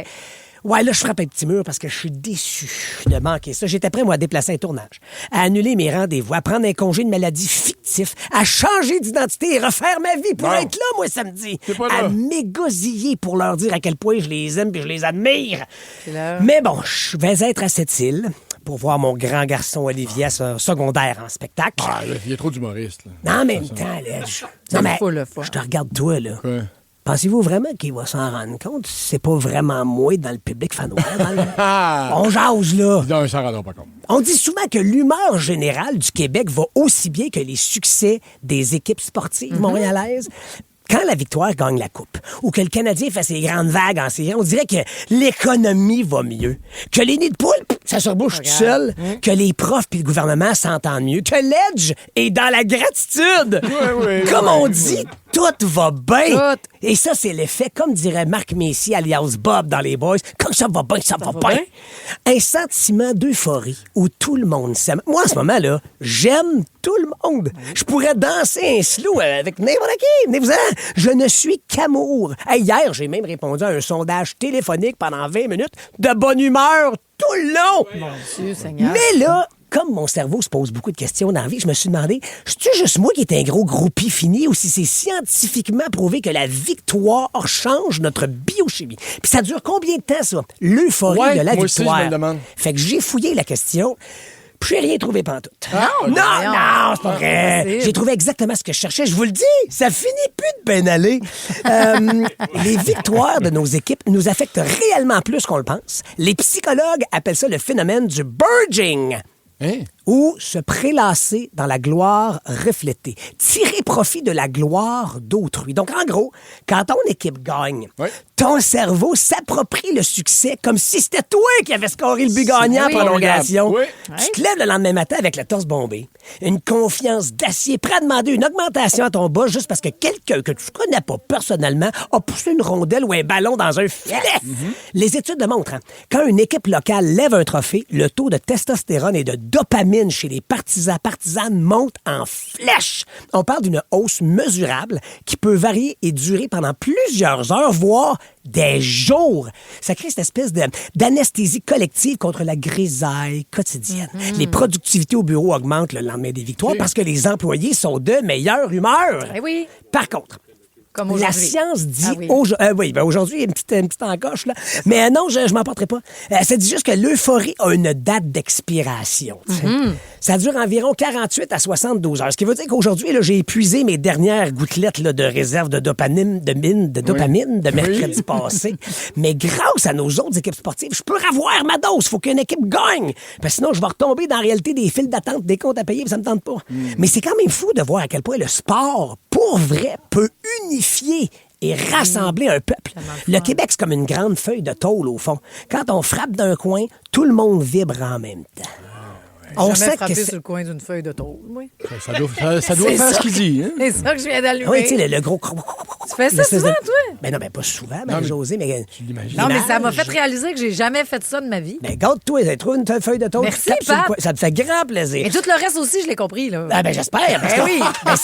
Ouais, là, je frappe un petit mur parce que je suis déçu de manquer ça. J'étais prêt, moi, à déplacer un tournage, à annuler mes rendez-vous, à prendre un congé de maladie fictif, à changer d'identité et refaire ma vie pour être là, moi, samedi. À m'égosiller pour leur dire à quel point je les aime et je les admire. Mais bon, je vais être à cette île pour voir mon grand garçon Olivier à son secondaire en spectacle. Ah, là, il y a trop d'humoristes. là. Non, en même temps, là, je te regarde toi, là. Ouais. Pensez-vous vraiment qu'il va s'en rendre compte? C'est pas vraiment moi dans le public fanois. On jase, là. Non, ça ne rendra pas compte. On dit souvent que l'humeur générale du Québec va aussi bien que les succès des équipes sportives montréalaises. Quand la victoire gagne la coupe ou que le Canadien fait ses grandes vagues en série, on dirait que l'économie va mieux, que les nids de poule, ça se rebouche tout seul, que les profs puis le gouvernement s'entendent mieux, que l'Edge est dans la gratitude. Comme on dit, tout va bien. Et ça, c'est l'effet, comme dirait Marc Messier alias Bob dans Les Boys, quand ça va bien, ça va bien. Un sentiment d'euphorie où tout le monde s'aime. Moi, en ce moment-là, j'aime tout le monde. Je pourrais danser un slow avec n'importe qui. Venez-vous-en. Je ne suis qu'amour. Hey, hier, j'ai même répondu à un sondage téléphonique pendant 20 minutes de bonne humeur tout le long. Mon Dieu, Seigneur. Mais là, comme mon cerveau se pose beaucoup de questions dans la vie, je me suis demandé, c'est-tu juste moi qui est un gros groupie fini ou si c'est scientifiquement prouvé que la victoire change notre biochimie? Puis ça dure combien de temps, ça? L'euphorie de la moi aussi, victoire. je me le demande. Fait que j'ai fouillé la question. Puis j'ai rien trouvé pantoute. Non, c'est pas vrai. J'ai trouvé exactement ce que je cherchais. Je vous le dis, ça finit plus de bien aller. Les victoires de nos équipes nous affectent réellement plus qu'on le pense. Les psychologues appellent ça le phénomène du burging. Ou se prélasser dans la gloire reflétée. Tirer profit de la gloire d'autrui. Donc, en gros, quand ton équipe gagne, ton cerveau s'approprie le succès comme si c'était toi qui avais scoré le but gagnant en prolongation. Tu te lèves le lendemain matin avec la torse bombée. Une confiance d'acier, prêt à demander une augmentation à ton boss juste parce que quelqu'un que tu connais pas personnellement a poussé une rondelle ou un ballon dans un filet. Les études démontrent, quand une équipe locale lève un trophée, le taux de testostérone et de dopamine dopamine chez les partisanes monte en flèche. On parle d'une hausse mesurable qui peut varier et durer pendant plusieurs heures, voire des jours. Ça crée cette espèce d'anesthésie collective contre la grisaille quotidienne. Les productivités au bureau augmentent le lendemain des victoires parce que les employés sont de meilleure humeur. Eh oui. Par contre, comme la aujourd'hui. science dit... Ah oui. Aujourd'hui, il y a une petite encoche, là. Mais non, je m'en porterai pas. Ça dit juste que l'euphorie a une date d'expiration. Ça dure environ 48 à 72 heures. Ce qui veut dire qu'aujourd'hui, là, j'ai épuisé mes dernières gouttelettes là, de réserve de dopamine de mercredi passé. Mais grâce à nos autres équipes sportives, je peux avoir ma dose. Faut qu'une équipe gagne. Parce que sinon, je vais retomber dans la réalité des files d'attente, des comptes à payer, puis ça me tente pas. Mais c'est quand même fou de voir à quel point le sport, pour vrai, peut unifier et rassembler un peuple. Le Québec, c'est comme une grande feuille de tôle, au fond. Quand on frappe d'un coin, tout le monde vibre en même temps. On sait frappé sur le coin d'une feuille de tôle, oui. Ça doit faire ce qu'il dit. Hein? C'est ça que je viens d'allumer. Oui, tu sais, le gros... Tu fais ça souvent, toi? Ben non, ben pas souvent, Marie-Josée, mais... Tu l'imagines. Non, mais ça m'a fait réaliser que j'ai jamais fait ça de ma vie. Ben garde-toi, trouve une feuille de tôle. Merci, Pat. Ça te fait grand plaisir. Et tout le reste aussi, je l'ai compris, là. Ah ben j'espère. Parce que, oui.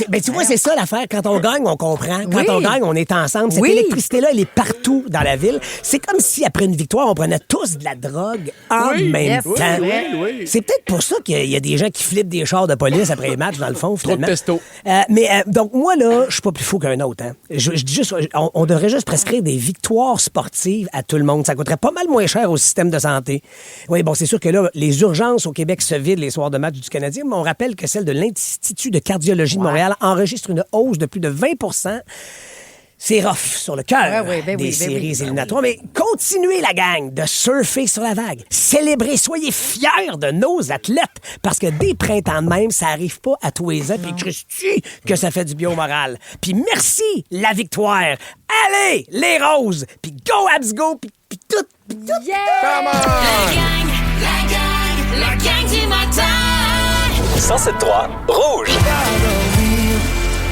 Ben tu vois, c'est ça l'affaire. Quand on gagne, on comprend. Quand Oui. on gagne, on est ensemble. Cette électricité-là, elle est partout dans la ville. C'est comme si, après une victoire, on prenait tous de la drogue en même temps. Oui. C'est peut-être pour ça qu'il y a des gens qui flippent des chars de police après les matchs, dans le fond, Trop de finalement. testo. Donc, moi, là, je suis pas plus fou qu'un autre. Hein. Je dis juste, on devrait juste prescrire des victoires sportives à tout le monde. Ça coûterait pas mal moins cher au système de santé. Oui, bon, c'est sûr que là, les urgences au Québec se vident les soirs de match du Canadien, mais on rappelle que celle de l'Institut de cardiologie de Montréal enregistre une hausse de plus de 20 %. C'est rough sur le cœur des séries éliminatoires. Mais continuez, la gang, de surfer sur la vague. Célébrez, soyez fiers de nos athlètes. Parce que des printemps de même, ça arrive pas à tous les ans. Puis Christy, que ça fait du bien au moral. Puis merci, la victoire. Allez, les roses. Puis go, Abs, go. Puis tout. Yeah! La gang du matin. 107.3 Rouge.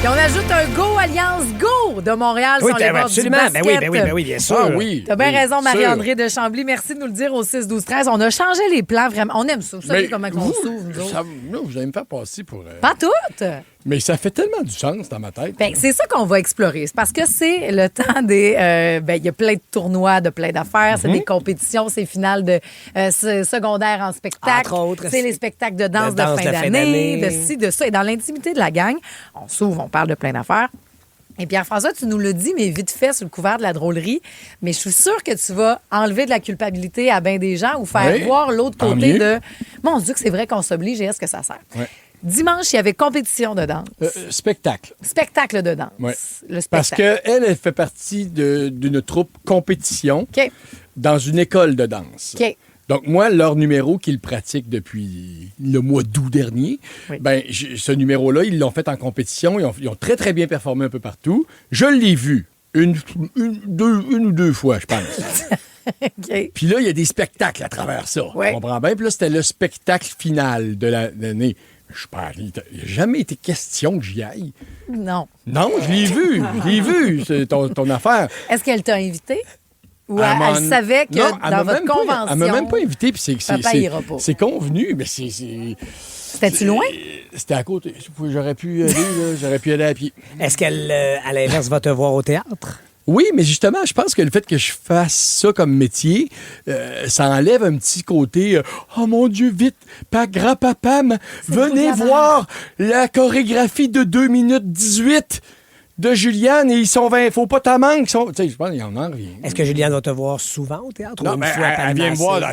Et on ajoute un Go Alliance Go de Montréal Oui, sur les bords absolument. du basket. Ben oui, bien sûr. Ah oui. T'as bien Oui, raison, sûr. Marie-André de Chambly. Merci de nous le dire au 6-12-13. On a changé les plans, vraiment. On aime ça. Vous savez comment on s'ouvre, nous autres. Non, vous allez me faire passer pour... Pas toutes! Mais ça fait tellement du sens dans ma tête. Ben, c'est ça qu'on va explorer. C'est parce que c'est le temps des... il y a plein de tournois, de plein d'affaires. C'est des compétitions, c'est finales de secondaire en spectacle. Entre autres, c'est les spectacles de danse de fin d'année, de ci, de ça. Et dans l'intimité de la gang, on s'ouvre, on parle de plein d'affaires. Et Pierre-François, tu nous le dis, mais vite fait, sous le couvert de la drôlerie. Mais je suis sûre que tu vas enlever de la culpabilité à bien des gens ou faire voir l'autre Tant côté mieux. de... Mon Dieu, que c'est vrai qu'on s'oblige et est-ce que ça sert? Ouais. Dimanche, il y avait compétition de danse. Spectacle. Spectacle de danse. Ouais. Le Parce spectacle. qu'elle fait partie d'une troupe compétition dans une école de danse. OK. Donc, moi, leur numéro qu'ils pratiquent depuis le mois d'août dernier, ce numéro-là, ils l'ont fait en compétition. Ils ont très, très bien performé un peu partout. Je l'ai vu une ou deux fois, je pense. OK. Puis là, il y a des spectacles à travers ça. Ouais. Tu comprends bien? Puis là, c'était le spectacle final de l'année. Je parle, il n'a jamais été question que j'y aille. Non. Non, je l'ai vu, c'est ton affaire. Est-ce qu'elle t'a invité? Ou elle savait que dans votre convention... Elle m'a même pas invité, puis Papa ira pas. c'est convenu, mais c'est... C'était-tu loin? C'était à côté. J'aurais pu aller à pied. Est-ce qu'elle, à l'inverse, va te voir au théâtre? Oui, mais justement, je pense que le fait que je fasse ça comme métier, ça enlève un petit côté oh mon Dieu, vite, grand-papa, venez voir la chorégraphie de 2 minutes 18 de Juliane et ils sont 20. Faut pas t'en manquer. Tu sais, je pense qu'il y en a rien. Est-ce que Juliane va te voir souvent au théâtre? Non, ou une mais fois elle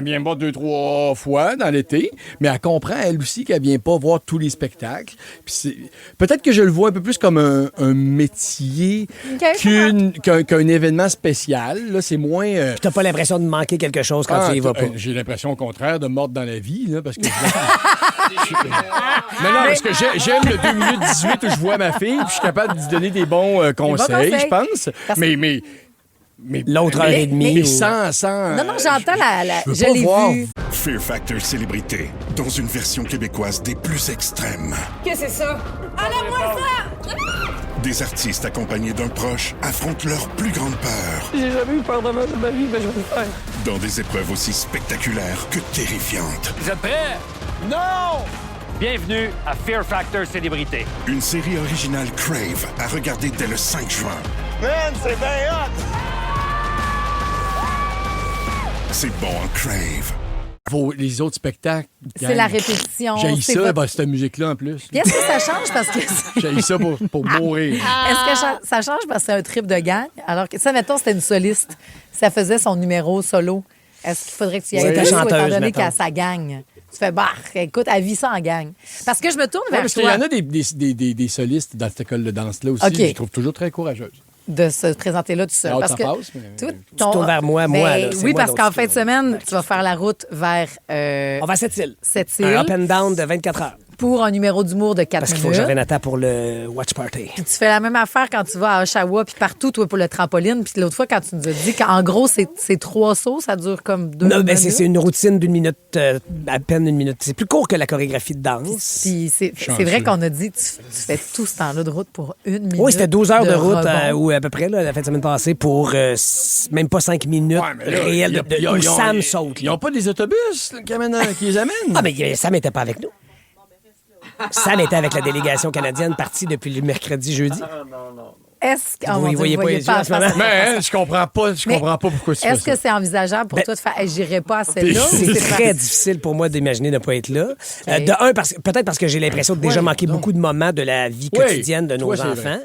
vient me voir 2-3 fois dans l'été, mais elle comprend, elle aussi, qu'elle vient pas voir tous les spectacles. Puis peut-être que je le vois un peu plus comme un métier qu'un événement spécial. Là, c'est moins... Puis t'as pas l'impression de manquer quelque chose quand tu y vas pas? J'ai l'impression au contraire de mordre dans la vie, là, parce que... Non, parce que j'aime le 2 minutes 18 où je vois ma fille, puis je suis capable de lui donner des bons conseils, je pense. Mais l'autre heure et demie. Mais sans... Non, j'entends je l'ai vu. Fear Factor Célébrité, dans une version québécoise des plus extrêmes. Qu'est-ce que c'est ça? Enlève-moi ça! Des artistes accompagnés d'un proche affrontent leur plus grande peur J'ai jamais eu peur de ma vie, mais je vais le faire. dans des épreuves aussi spectaculaires que terrifiantes. Vous êtes prêts? Non! Bienvenue à Fear Factor Célébrité. Une série originale Crave à regarder dès le 5 juin. Man, c'est bien hot! C'est bon, hein, Crave. Les autres spectacles. C'est la répétition. J'ai c'est ça, votre- cette musique-là en plus. Puis est-ce que ça change parce que... J'ai ça pour mourir. Est-ce que ça change parce que c'est un trip de gang? Alors que ça, mettons, c'était une soliste. Ça faisait son numéro solo. Est-ce qu'il faudrait que tu y ailles Oui. plus, Chanteuse, étant donné mettons. qu'à sa gang? Tu fais, écoute, elle vit ça en gang. Parce que je me tourne Ouais, vers parce qu'il toi y en a des solistes dans cette école de danse-là aussi. OK. Je les trouve toujours très courageuses. de se présenter là tout seul. Alors, Parce ça que passe, mais- toi, Tu tournes vers moi, Ben, là, c'est oui, moi parce dont qu'en tu fin de semaine, tu vas faire la route vers... On va à Sept-Îles. Sept-Îles. Un up and down de 24 heures. Pour un numéro d'humour de 4 Parce qu'il minutes. faut que j'arrive Nathan pour le watch party. Puis tu fais la même affaire quand tu vas à Oshawa, puis partout, toi, pour le trampoline. Puis l'autre fois, quand tu nous as dit qu'en gros, c'est 3 sauts, ça dure comme 2 Non, minutes. ben c'est une routine d'1 minute, à peine 1 minute. C'est plus court que la chorégraphie de danse. Puis c'est vrai qu'on a dit, tu fais tout ce temps-là de route pour 1 minute. Oui, c'était 12 heures de route, rebond. ou à peu près, là, la fin de semaine passée, pour même pas 5 minutes réelles où Sam saute. Ils n'ont pas des autobus là, qui les amènent? Ah, mais Sam n'était pas avec nous. Sam était avec la délégation canadienne partie depuis le mercredi, jeudi. Est-ce que... Vous mon Dieu, voyez vous pas les yeux en ce moment? Mais je comprends pas pourquoi tu fais Est-ce ça. que c'est envisageable pour toi de faire hey, j'irai pas à celle-là? ou C'est c'est très difficile pour moi d'imaginer ne pas être là. De un, peut-être parce que j'ai l'impression de déjà manquer beaucoup de moments de la vie quotidienne de nos toi, c'est enfants.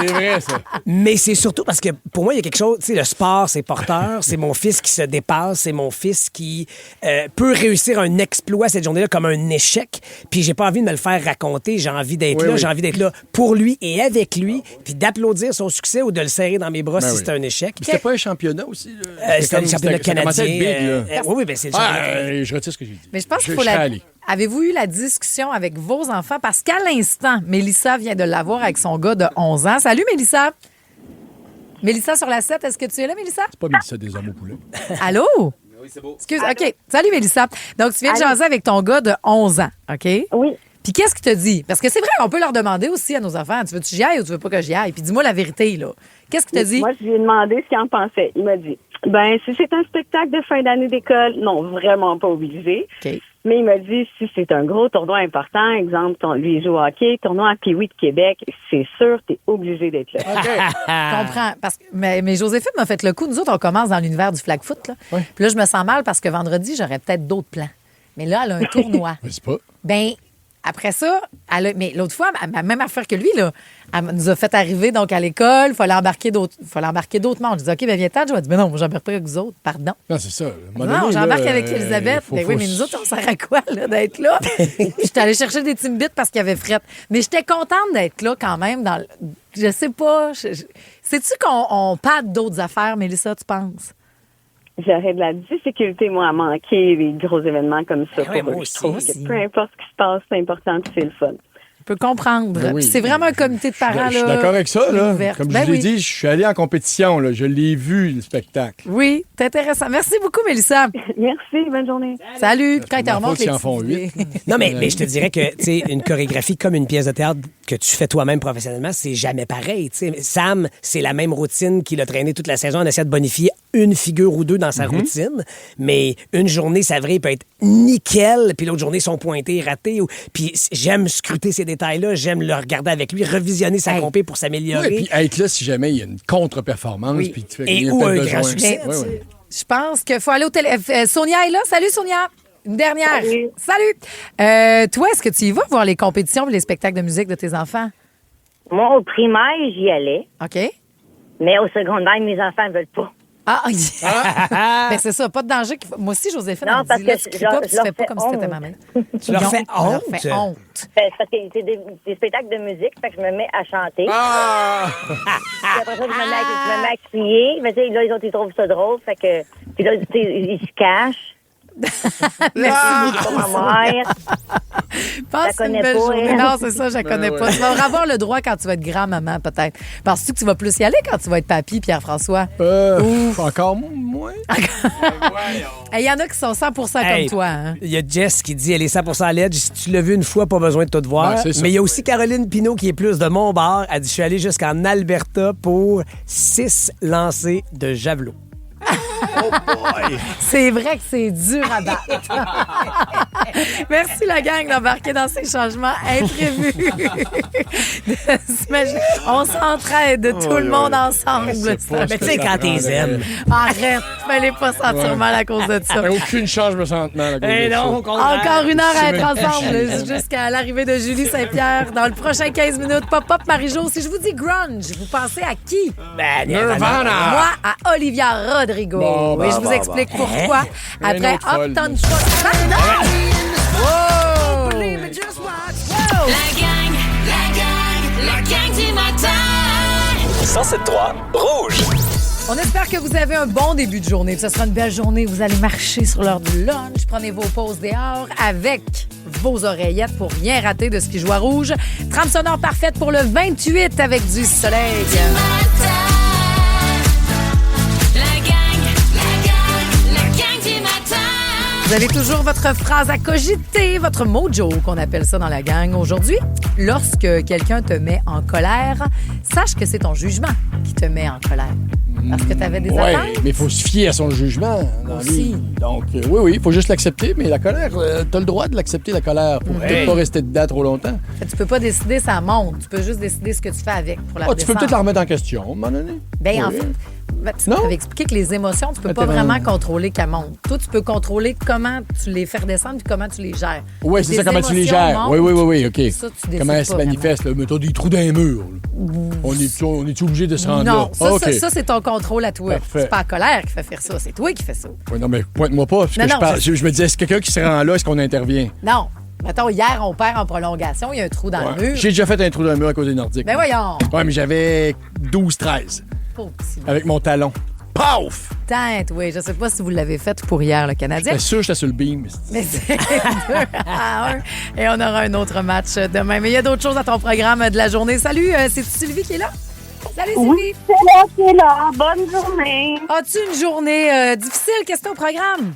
C'est vrai, ça. Mais c'est surtout parce que pour moi, il y a quelque chose, tu sais, le sport, c'est porteur, c'est mon fils qui se dépasse, c'est mon fils qui peut réussir un exploit cette journée-là comme un échec, puis j'ai pas envie de me le faire raconter, j'ai envie d'être là, j'ai envie d'être là pour lui et avec lui, puis d'applaudir son succès ou de le serrer dans mes bras si c'est un échec. Mais c'était pas un championnat aussi? C'était le championnat canadien. Oui, ben c'est le championnat. Je retire ce que j'ai dit. Mais je pense qu'il Je faut serais la... allé. Avez-vous eu la discussion avec vos enfants? Parce qu'à l'instant, Mélissa vient de l'avoir avec son gars de 11 ans. Salut, Mélissa! Mélissa sur la 7, est-ce que tu es là, Mélissa? C'est pas Mélissa des hommes au poulet. Allô? Oui, c'est beau. Excuse, OK. Salut, Mélissa. Donc, tu viens de jaser avec ton gars de 11 ans, OK? Oui. Puis qu'est-ce qu'il te dit? Parce que c'est vrai, on peut leur demander aussi à nos enfants, tu veux-tu que j'y aille ou tu veux pas que j'y aille? Puis dis-moi la vérité, là. Qu'est-ce qu'il te dit? Moi, je lui ai demandé ce qu'il en pensait. Il m'a dit, si c'est un spectacle de fin d'année d'école, non, vraiment pas obligé. OK. Mais il m'a dit, si c'est un gros tournoi important, exemple, lui, il joue au hockey, tournoi à Pee-Wee de Québec, c'est sûr, t'es obligé d'être là. Je comprends. Parce que, mais Joséphine m'a fait le coup. Nous autres, on commence dans l'univers du flag foot. Là. Puis là, je me sens mal parce que vendredi, j'aurais peut-être d'autres plans. Mais là, elle a un tournoi. Mais c'est pas. Ben après ça, mais l'autre fois, la même affaire que lui, là, elle nous a fait arriver donc à l'école, il fallait embarquer d'autres mondes. Je dis, OK, ben viens-ten. Je lui ai dit, mais non, j'embarque pas avec vous autres, pardon. Non, c'est ça. Non, j'embarque avec Elisabeth. Ben oui, mais nous autres, on sert à quoi là, d'être là? J'étais allée chercher des Timbits parce qu'il y avait fret. Mais j'étais contente d'être là quand même. Je sais pas. Sais-tu qu'on parle d'autres affaires, Mélissa, tu penses? J'aurais de la difficulté, moi, à manquer des gros événements comme ça. Ouais, pour moi eux. aussi. Je trouve que peu importe ce qui se passe, c'est important puis c'est le fun. Je peux comprendre. Ben oui. Puis c'est vraiment un comité de parents. Je suis là, d'accord avec ça. Là. ouverte. Comme Ben je l'ai oui. dit, je suis allé en compétition. Là. Je l'ai vu, le spectacle. Oui, c'est intéressant. Merci beaucoup, Mélissa. Merci, bonne journée. Salut. Quand ma tu remontes faute les s'ils en font petits idées. Non, mais je te dirais que, tu sais, une chorégraphie comme une pièce de théâtre que tu fais toi-même professionnellement, c'est jamais pareil. Tu sais, Sam, c'est la même routine qu'il a traîné toute la saison. On essaie de bonifier une figure ou deux dans sa routine, mais une journée, ça vrai, peut être nickel, puis l'autre journée, son pointé raté. Puis j'aime scruter ces détails-là, j'aime le regarder avec lui, revisionner sa compé pour s'améliorer. Oui, puis être là si jamais il y a une contre-performance. Oui. Puis tu fais Et il y a ou peut-être un besoin. grand succès. Oui, oui. Je pense qu'il faut aller au téléphone. Sonia est là. Salut, Sonia. Une dernière. Salut. Toi, est-ce que tu y vas voir les compétitions et les spectacles de musique de tes enfants? Moi, au primaire, j'y allais. OK. Mais au secondaire, mes enfants ne veulent pas. Ah, ben c'est ça, pas de danger. Moi aussi, Joséphine, Non, elle me parce dit, là, que tu je cries pas, leur- puis tu je fais leur pas fais comme si t'étais honte. ma mère. Tu leur fais On leur honte? fait honte. C'est parce que c'est des spectacles de musique, fait que je me mets à chanter. Puis après ça, je me mets à crier. Mais tu sais, là, les autres, ils trouvent ça drôle. Fait que, puis là, tu sais, ils se cachent. Merci C'est pas ma mère. Passe la connais une belle pas, journée. elle. Non, c'est ça, je la connais pas. Tu vas avoir le droit quand tu vas être grand-maman, peut-être. Penses-tu que tu vas plus y aller quand tu vas être papy, Pierre-François? Encore moins. Il y en a qui sont 100 Hey, comme toi. Hein? Il y a Jess qui dit elle est 100% à l'aide. Si tu l'as vu une fois, pas besoin de tout voir. Ouais, c'est ça. Mais il y a aussi Caroline Pinault qui est plus de mon bar. Elle dit je suis allée jusqu'en Alberta pour 6 lancers de javelot. C'est vrai que c'est dur à battre. Merci, la gang, d'embarquer dans ces changements imprévus. On s'entraide, tout le monde ensemble. Mais tu sais, quand t'es aimes. Arrête, fallait pas sentir mal à cause de ça. Aucune chance, je me sens mal à cause de ça. Encore une heure à être ensemble jusqu'à l'arrivée de Julie Saint-Pierre. Dans le prochain 15 minutes, Pop-Up Marie-Jo. Si je vous dis grunge, vous pensez à qui? Nirvana. Moi, à Olivia Rodrigo. Et je vous explique pourquoi. Après Uptown Funk. Wow! La gang du matin. 107.3 Rouge. On espère que vous avez un bon début de journée. Ce sera une belle journée. Vous allez marcher sur l'heure du lunch. Prenez vos pauses dehors avec vos oreillettes pour rien rater de ce qui joue à Rouge. Trame sonore parfaite pour le 28 avec du soleil. Vous avez toujours votre phrase à cogiter, votre mojo qu'on appelle ça dans la gang. Aujourd'hui, lorsque quelqu'un te met en colère, sache que c'est ton jugement qui te met en colère. Parce que tu avais des attentes. Oui, mais il faut se fier à son jugement dans la vie. Donc, oui, il faut juste l'accepter, mais la colère, tu as le droit de l'accepter, la colère, pour peut-être pas rester dedans trop longtemps. Tu peux pas décider ça monte. Tu peux juste décider ce que tu fais avec pour la Tu peux peut-être la remettre en question, à un moment donné. Ben, en fait, tu avais expliqué que les émotions, tu peux pas vraiment contrôler qu'elles montent. Toi, tu peux contrôler comment tu les fais redescendre et comment tu les gères. Oui, c'est ça, comment tu les gères. Oui, OK. Ça, tu comment elles se manifestent, là? Mettons des trous dans les murs. On est obligé de se rendre non, là? Non, ça, c'est ton contrôle à toi. Parfait. C'est pas la colère qui fait faire ça, c'est toi qui fais ça. Oui, non, mais pointe-moi pas, parce que je me disais, est-ce quelqu'un qui se rend là, est-ce qu'on intervient? Non. Mettons, hier, on perd en prolongation, il y a un trou dans le mur. J'ai déjà fait un trou dans le mur à cause des Nordiques. Ben voyons. Oui, mais j'avais 12-13. Avec mon talon. Paf! Tente, oui. Je sais pas si vous l'avez fait pour hier, le Canadien. Bien sûr, j'étais sur le beam. Mais c'est 2-1. Et on aura un autre match demain. Mais il y a d'autres choses à ton programme de la journée. Salut, c'est Sylvie qui est là? Salut, Sylvie. Oui, c'est là. Bonne journée. As-tu une journée difficile? Qu'est-ce que t'as au programme?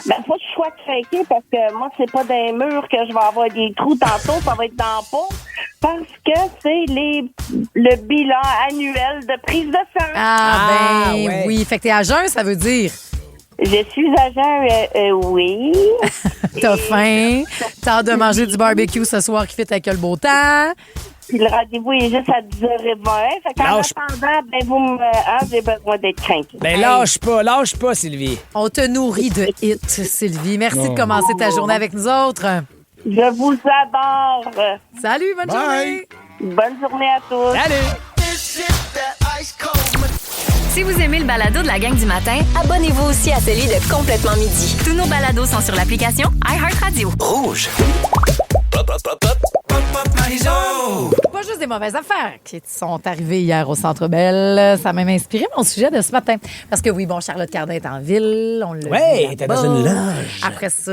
Ben, faut que je sois craquée parce que moi, c'est pas dans les murs que je vais avoir des trous tantôt, ça va être dans la peau. Parce que c'est le bilan annuel de prise de sang. Oui. Fait que t'es à jeun, ça veut dire? Je suis à jeun, oui. T'as faim. T'as hâte de manger du barbecue ce soir qui fait avec le beau temps. Puis le rendez-vous est juste à 10h20. Fait qu'en attendant, j'ai besoin d'être craquée. Ben, lâche pas, Sylvie. On te nourrit de hits, Sylvie. Merci de commencer ta journée avec nous autres. Je vous adore. Salut, bonne journée. Bonne journée à tous. Salut. Si vous aimez le balado de la gang du matin, abonnez-vous aussi à celui de Complètement Midi. Tous nos balados sont sur l'application iHeartRadio. Rouge. Pas juste des mauvaises affaires qui sont arrivées hier au Centre Bell. Ça m'a même inspiré mon sujet de ce matin. Parce que oui, Charlotte Cardin est en ville. On l'a vu. elle était dans une loge. Après ça,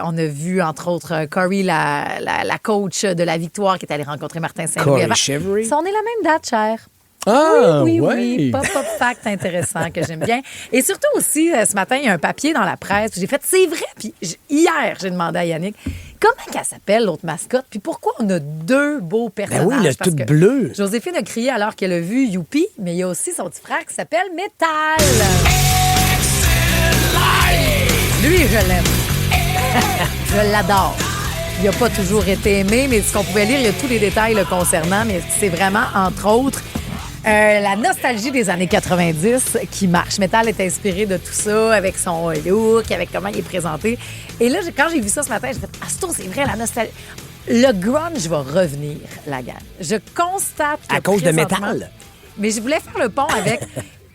on a vu, entre autres, Corey, la coach de la Victoire, qui est allée rencontrer Martin Saint-Louis. Corey Chevery. On est la même date, cher. Oui. Pop-up fact intéressant que j'aime bien. Et surtout aussi, ce matin, il y a un papier dans la presse. J'ai fait, c'est vrai. Puis hier, j'ai demandé à Yannick, comment qu'elle s'appelle, l'autre mascotte? Puis pourquoi on a deux beaux personnages? Ben oui, le tout bleu. Joséphine a crié alors qu'elle a vu Youpi, mais il y a aussi son petit frère qui s'appelle Métal. Lui, je l'aime. Je l'adore. Il n'a pas toujours été aimé, mais ce qu'on pouvait lire, il y a tous les détails le concernant, mais c'est vraiment, entre autres, la nostalgie des années 90 qui marche. Metal est inspiré de tout ça, avec son look, avec comment il est présenté. Et là, quand j'ai vu ça ce matin, j'ai fait « c'est vrai, la nostalgie... » Le grunge va revenir, la gang. Je constate que à cause de Metal. Mais je voulais faire le pont avec...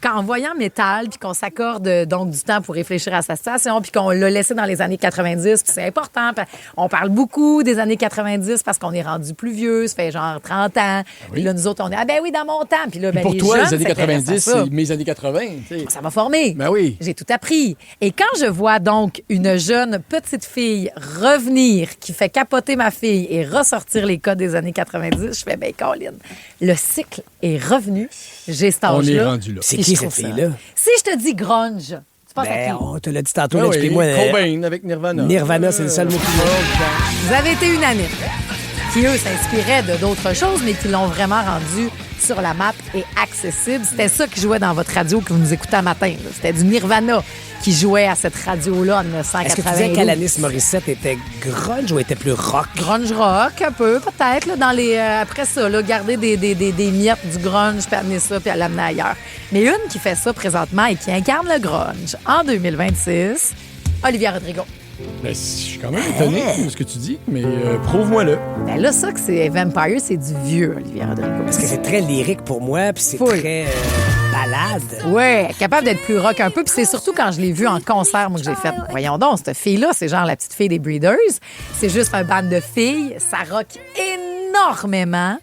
Qu'en voyant Métal, puis qu'on s'accorde donc du temps pour réfléchir à sa situation, puis qu'on l'a laissé dans les années 90, puis c'est important. On parle beaucoup des années 90 parce qu'on est rendu plus vieux, ça fait genre 30 ans. Puis là, nous autres, on est, dans mon temps. Puis là, pour les toi, jeunes, les années 90, c'est mes années 80. T'sais. Ça m'a formé. Ben oui. J'ai tout appris. Et quand je vois donc une jeune petite fille revenir, qui fait capoter ma fille et ressortir les codes des années 90, je fais, Colin, le cycle est revenu. J'ai cet âge-là. On est rendu là. C'est qui cette fille-là? Si je te dis grunge, tu penses à qui? On te l'a dit tantôt, explique-moi. Cobain avec Nirvana. Nirvana, c'est le seul mot qui me... Vous avez été unanime. Qui, eux, s'inspiraient de d'autres choses, mais qui l'ont vraiment rendu sur la map et accessible. C'était ça qui jouait dans votre radio que vous nous écoutez à matin. Là. C'était du Nirvana qui jouait à cette radio-là en 1980. Est-ce que tu disais qu'Alanis Morissette était grunge ou était plus rock? Grunge rock, un peu, peut-être. Là, dans les, après ça, là, garder des miettes du grunge, puis amener ça, puis l'amener ailleurs. Mais une qui fait ça présentement et qui incarne le grunge en 2026, Olivia Rodrigo. Ben, je suis quand même étonné de ce que tu dis, mais prouve-moi-le. Ben là, ça que c'est Vampire, c'est du vieux Olivia Rodrigo. Parce que c'est très lyrique pour moi, puis c'est très balade. Ouais, capable d'être plus rock un peu. Puis c'est surtout quand je l'ai vue en concert, moi, que j'ai fait. Voyons donc, cette fille-là, c'est genre la petite fille des Breeders. C'est juste un band de filles. Ça rock énormément.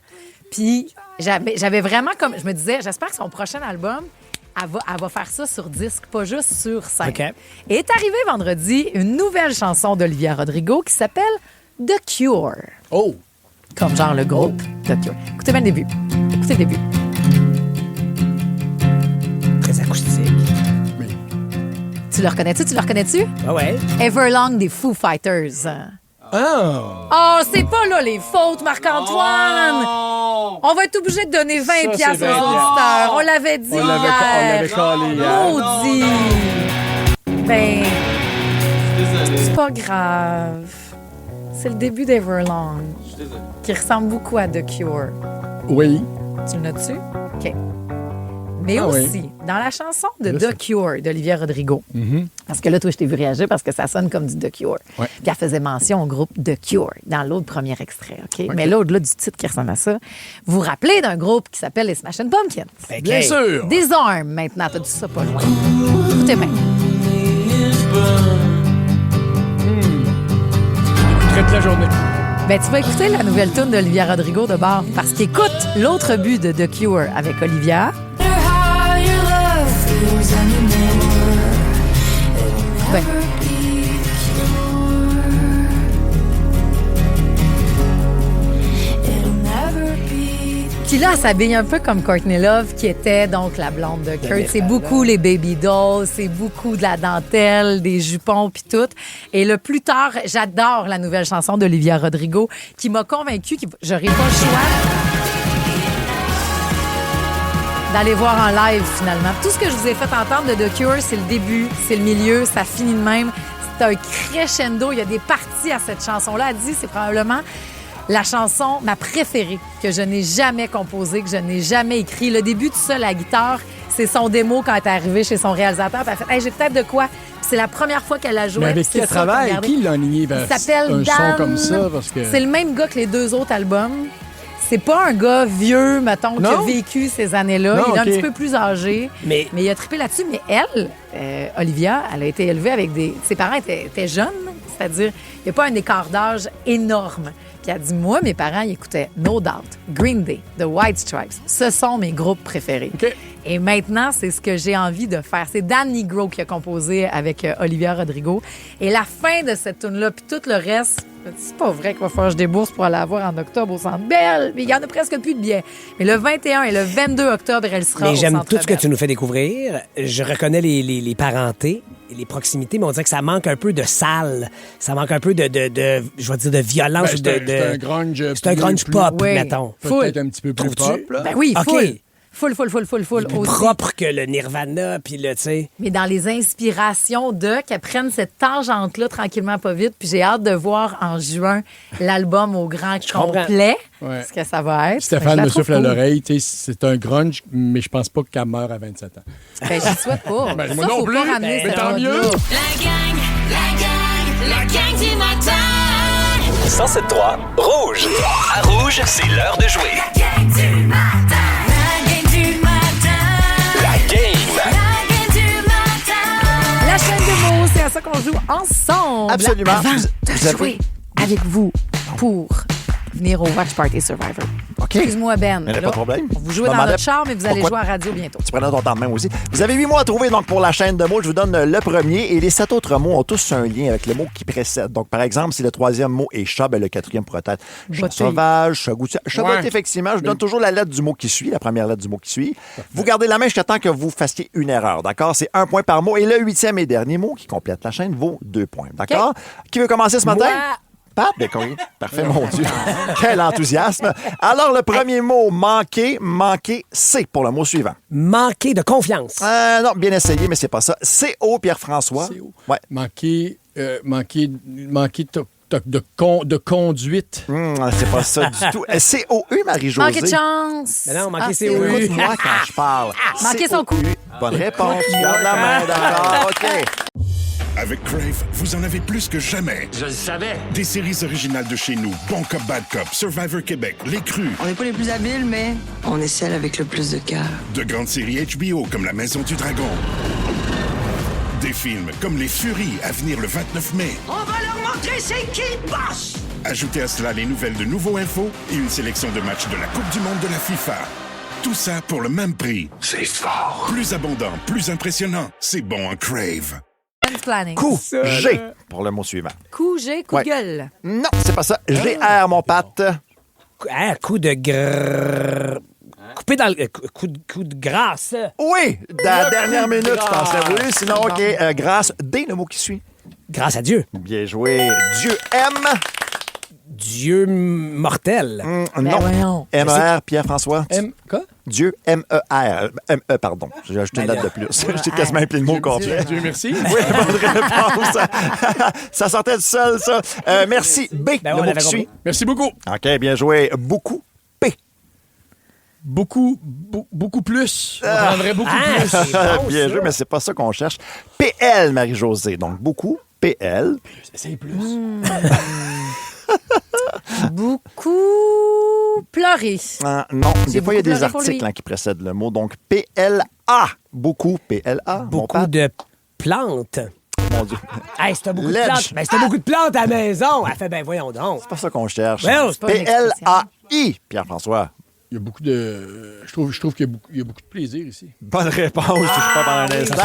Puis j'avais vraiment comme... Je me disais, j'espère que son prochain album... Elle va faire ça sur disque, pas juste sur scène. Okay. Et est arrivée vendredi une nouvelle chanson d'Olivia Rodrigo qui s'appelle The Cure. Oh! Comme genre le groupe The Cure. Écoutez bien le début. Écoutez le début. Très acoustique. Oui. Tu le reconnais-tu? Ah ouais. Everlong des Foo Fighters. Oh, c'est pas là les fautes, Marc-Antoine! Oh. On va être obligé de donner 20$ aux auditeurs. On l'avait dit on l'avait calé hier. Maudit! Ben, c'est pas grave. C'est le début d'Everlong, qui ressemble beaucoup à The Cure. Oui. Tu le notes-tu? OK. Mais aussi, dans la chanson de The Cure d'Olivia Rodrigo, parce que là, toi, je t'ai vu réagir parce que ça sonne comme du The Cure. Ouais. Puis elle faisait mention au groupe The Cure dans l'autre premier extrait. OK? Mais là, au-delà du titre qui ressemble à ça, vous vous rappelez d'un groupe qui s'appelle les Smashing Pumpkins? Okay. Bien sûr! Des armes, maintenant. T'as dit ça pas loin. Écoutez bien. J'écouterai toute la journée. Ben, tu vas écouter la nouvelle tune d'Olivia Rodrigo de bord parce qu'écoute l'autre but de The Cure avec Olivia. Ben. Puis là, elle s'habille un peu comme Courtney Love, qui était donc la blonde de Kurt. C'est beaucoup les baby dolls, c'est beaucoup de la dentelle, des jupons puis tout. Et le plus tard, j'adore la nouvelle chanson d'Olivia Rodrigo, qui m'a convaincue que j'aurais pas le choix d'aller voir en live, finalement. Tout ce que je vous ai fait entendre de The Cure, c'est le début, c'est le milieu, ça finit de même. C'est un crescendo. Il y a des parties à cette chanson-là. Elle dit, c'est probablement la chanson, ma préférée, que je n'ai jamais composée, que je n'ai jamais écrite. Le début, tout ça, la guitare, c'est son démo quand elle est arrivée chez son réalisateur. Puis elle fait, hey, j'ai peut-être de quoi. Puis c'est la première fois qu'elle a joué. Mais avec qui elle travaille? Qui l'a aligné vers un son comme ça? Parce que... C'est le même gars que les deux autres albums. C'est pas un gars vieux, mettons, qui a vécu ces années-là. Il est un petit peu plus âgé. Mais il a trippé là-dessus. Mais elle, Olivia, elle a été élevée avec des... Ses parents étaient jeunes, c'est-à-dire, il n'y a pas un écart d'âge énorme. Puis elle dit, moi, mes parents, ils écoutaient No Doubt, Green Day, The White Stripes. Ce sont mes groupes préférés. Okay. Et maintenant, c'est ce que j'ai envie de faire. C'est Dan Nigro qui a composé avec Olivia Rodrigo. Et la fin de cette tune-là, puis tout le reste... C'est pas vrai qu'il va falloir que je débourse pour aller la voir en octobre au Centre Bell. Mais il y en a presque plus de billets. Mais le 21 et le 22 octobre, elle sera au Centre Bell. Mais j'aime tout ce que tu nous fais découvrir. Je reconnais les parentés et les proximités, mais on dirait que ça manque un peu de salle. Ça manque un peu de je vais dire, de violence. Ben, c'est un grunge. C'est un grunge pop, mettons. Peut-être un petit peu plus pop. Là. Ben oui, full. Full. Plus propre que le Nirvana, puis le, tu sais. Mais dans les inspirations qu'elles prennent cette tangente-là tranquillement, pas vite. Puis j'ai hâte de voir en juin l'album au grand complet. Ce que ça va être. Stéphane me souffle à l'oreille. C'est un grunge, mais je pense pas qu'elle meurt à 27 ans. Ben, je souhaite pas. Ben, moi non plus. Mais tant mieux. La gang du matin. 107.3 Rouge. À Rouge, c'est l'heure de jouer. La gang du matin. La chaîne de mots, c'est à ça qu'on joue ensemble. Absolument. Avant de jouer avec vous pour venir au Watch Party Survivor. OK. Excuse-moi, Ben. Pas de problème. Vous jouez dans notre char, mais vous allez jouer à radio bientôt. Tu prenais ton temps de même aussi. Vous avez 8 mots à trouver donc pour la chaîne de mots. Je vous donne le premier et les 7 autres mots ont tous un lien avec le mot qui précède. Donc, par exemple, si le troisième mot est chat, ben, le quatrième pourrait être chat sauvage, chat goûtier. Chat goûtier, effectivement. Je vous donne toujours la lettre du mot qui suit, la première lettre du mot qui suit. Vous gardez la main jusqu'à temps que vous fassiez une erreur. D'accord? C'est 1 point par mot. Et le 8e et dernier mot qui complète la chaîne vaut 2 points. D'accord? Okay. Qui veut commencer ce matin? Pat, parfait, mon Dieu. Quel enthousiasme. Alors, le premier mot, manquer, c'est pour le mot suivant. Manquer de confiance. Non, bien essayé, mais c'est pas ça. CO, Pierre-François. CO. Ouais. Manquer de conduite. C'est pas ça du tout. COU, Marie-Josée. Manquer de chance. Mais non, manquer c'est COU. Écoute-moi quand je parle. Manquer son coup. Bonne réponse. Tu gardes la main, d'accord. OK. Avec Crave, vous en avez plus que jamais. Je le savais. Des séries originales de chez nous, Bon Cop, Bad Cop, Survivor Québec, Les Crus. On n'est pas les plus habiles, mais on est celle avec le plus de cœur. De grandes séries HBO comme La Maison du Dragon. Des films comme Les Furies à venir le 29 mai. On va leur montrer c'est qui le boss! Ajoutez à cela les nouvelles de Nouveau Info et une sélection de matchs de la Coupe du monde de la FIFA. Tout ça pour le même prix. C'est fort. Plus abondant, plus impressionnant. C'est bon en Crave. Coup G pour le mot suivant. Coup G, coup Ouais. de gueule. Non, c'est pas ça. GR, mon Pat. Coup de grrr. Coupé dans le... Coup de grâce. Oui, la dernière minute, je pensais. Oui, sinon, OK. Grâce, D, le mot qui suit. Grâce à Dieu. Bien joué. Dieu aime. Dieu mortel. Non. voyons. M-E-R, Pierre-François. Quoi? Dieu, M-E-R. M-E, pardon. J'ai ajouté une date de plus. J'ai quasiment appelé le mot complet. Dieu merci. Oui, bonne réponse. Ça sortait du sol, ça. Merci. B, Ben le ouais, mot on qui avait suit. Merci beaucoup. OK, bien joué. Beaucoup. P. Beaucoup plus. On prendrait beaucoup plus. c'est bon, Bien ça. joué, mais c'est pas ça qu'on cherche. PL, Marie-Josée. Donc, beaucoup. PL. Essaye plus. Beaucoup pleurer. Non, des fois, il y a des pleuré pour lui. articles qui précèdent le mot. Donc, PLA. Beaucoup. PLA. mon Beaucoup Pat. de plantes. Mon Dieu. Hey, c'était beaucoup Ledge. de plantes. Mais c'était beaucoup de plantes à la maison. Elle fait, ben voyons donc. C'est pas ça qu'on cherche. Ouais, c'est pas une PLAI, Pierre-François. Il y a beaucoup de... Je trouve qu'il y a beaucoup de plaisir ici. Bonne réponse, je sais pas pendant un instant.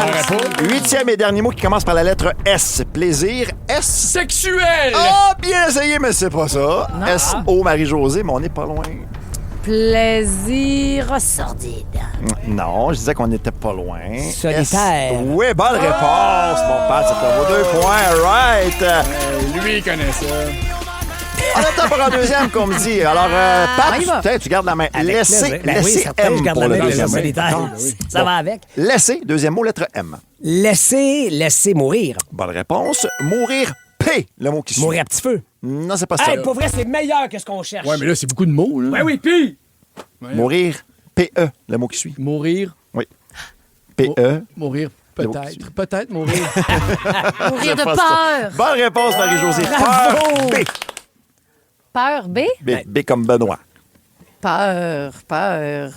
8e et dernier mot qui commence par la lettre S. Plaisir. S. Sexuel! Ah, bien essayé, mais c'est pas ça. S-O, Marie-Josée, mais on n'est pas loin. Plaisir sordide. Non, je disais qu'on n'était pas loin. Solitaire. Oui, bonne réponse. Mon père, ça fait vos 2 points. Right. Lui, il connaît ça. On a le temps pour un deuxième, qu'on me dit. Alors, on y va. Pat, tu gardes la main. Avec Laissez, plaisir. Ben oui, laissez certain, M je garde pour la le main, deuxième. solitaire. Ça Bon. va avec. Laissez, deuxième mot, lettre M. Laisser mourir. Bonne réponse. Mourir, P, le mot qui suit. Mourir à petit feu. Non, c'est pas ça. Hey, pour vrai, c'est meilleur que ce qu'on cherche. Ouais, mais là, c'est beaucoup de mots. Là. Ouais, oui, puis. Mourir, P-E, le mot qui suit. Mourir. Oui. P-E. Mourir, Le mot qui suit. peut-être mourir. Mourir de pas ça. peur. Bonne réponse, Marie-Josée. Bravo. Peur, B. Peur, B. B comme Benoît. Peur. Peur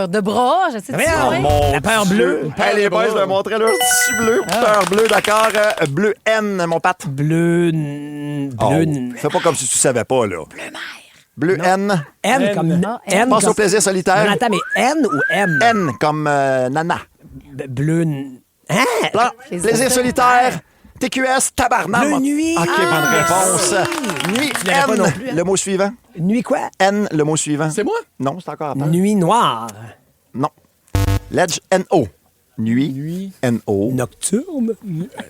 de bras, je sais pas. Mon La peur Dieu. bleue. Hey, les boys, je vais montrer leur tissu bleu. Peur bleue, d'accord. Bleu N, mon Pat. Bleu. Fais pas comme si tu savais pas, là. Bleu N. N comme N. Pense comme... au plaisir solitaire. Non, attends, mais N ou M? N comme Nana. Bleu. Hein? Plan, plaisir solitaire. TQS, tabarnak. Bleu nuit. OK, bonne réponse. Nuit, Tu l'avais pas non N, plus, hein? le mot suivant. Nuit quoi? N, le mot suivant. C'est moi? Non, c'est encore à part. Nuit noire. Non. Ledge, N-O. Nuit, N-O. Nocturne.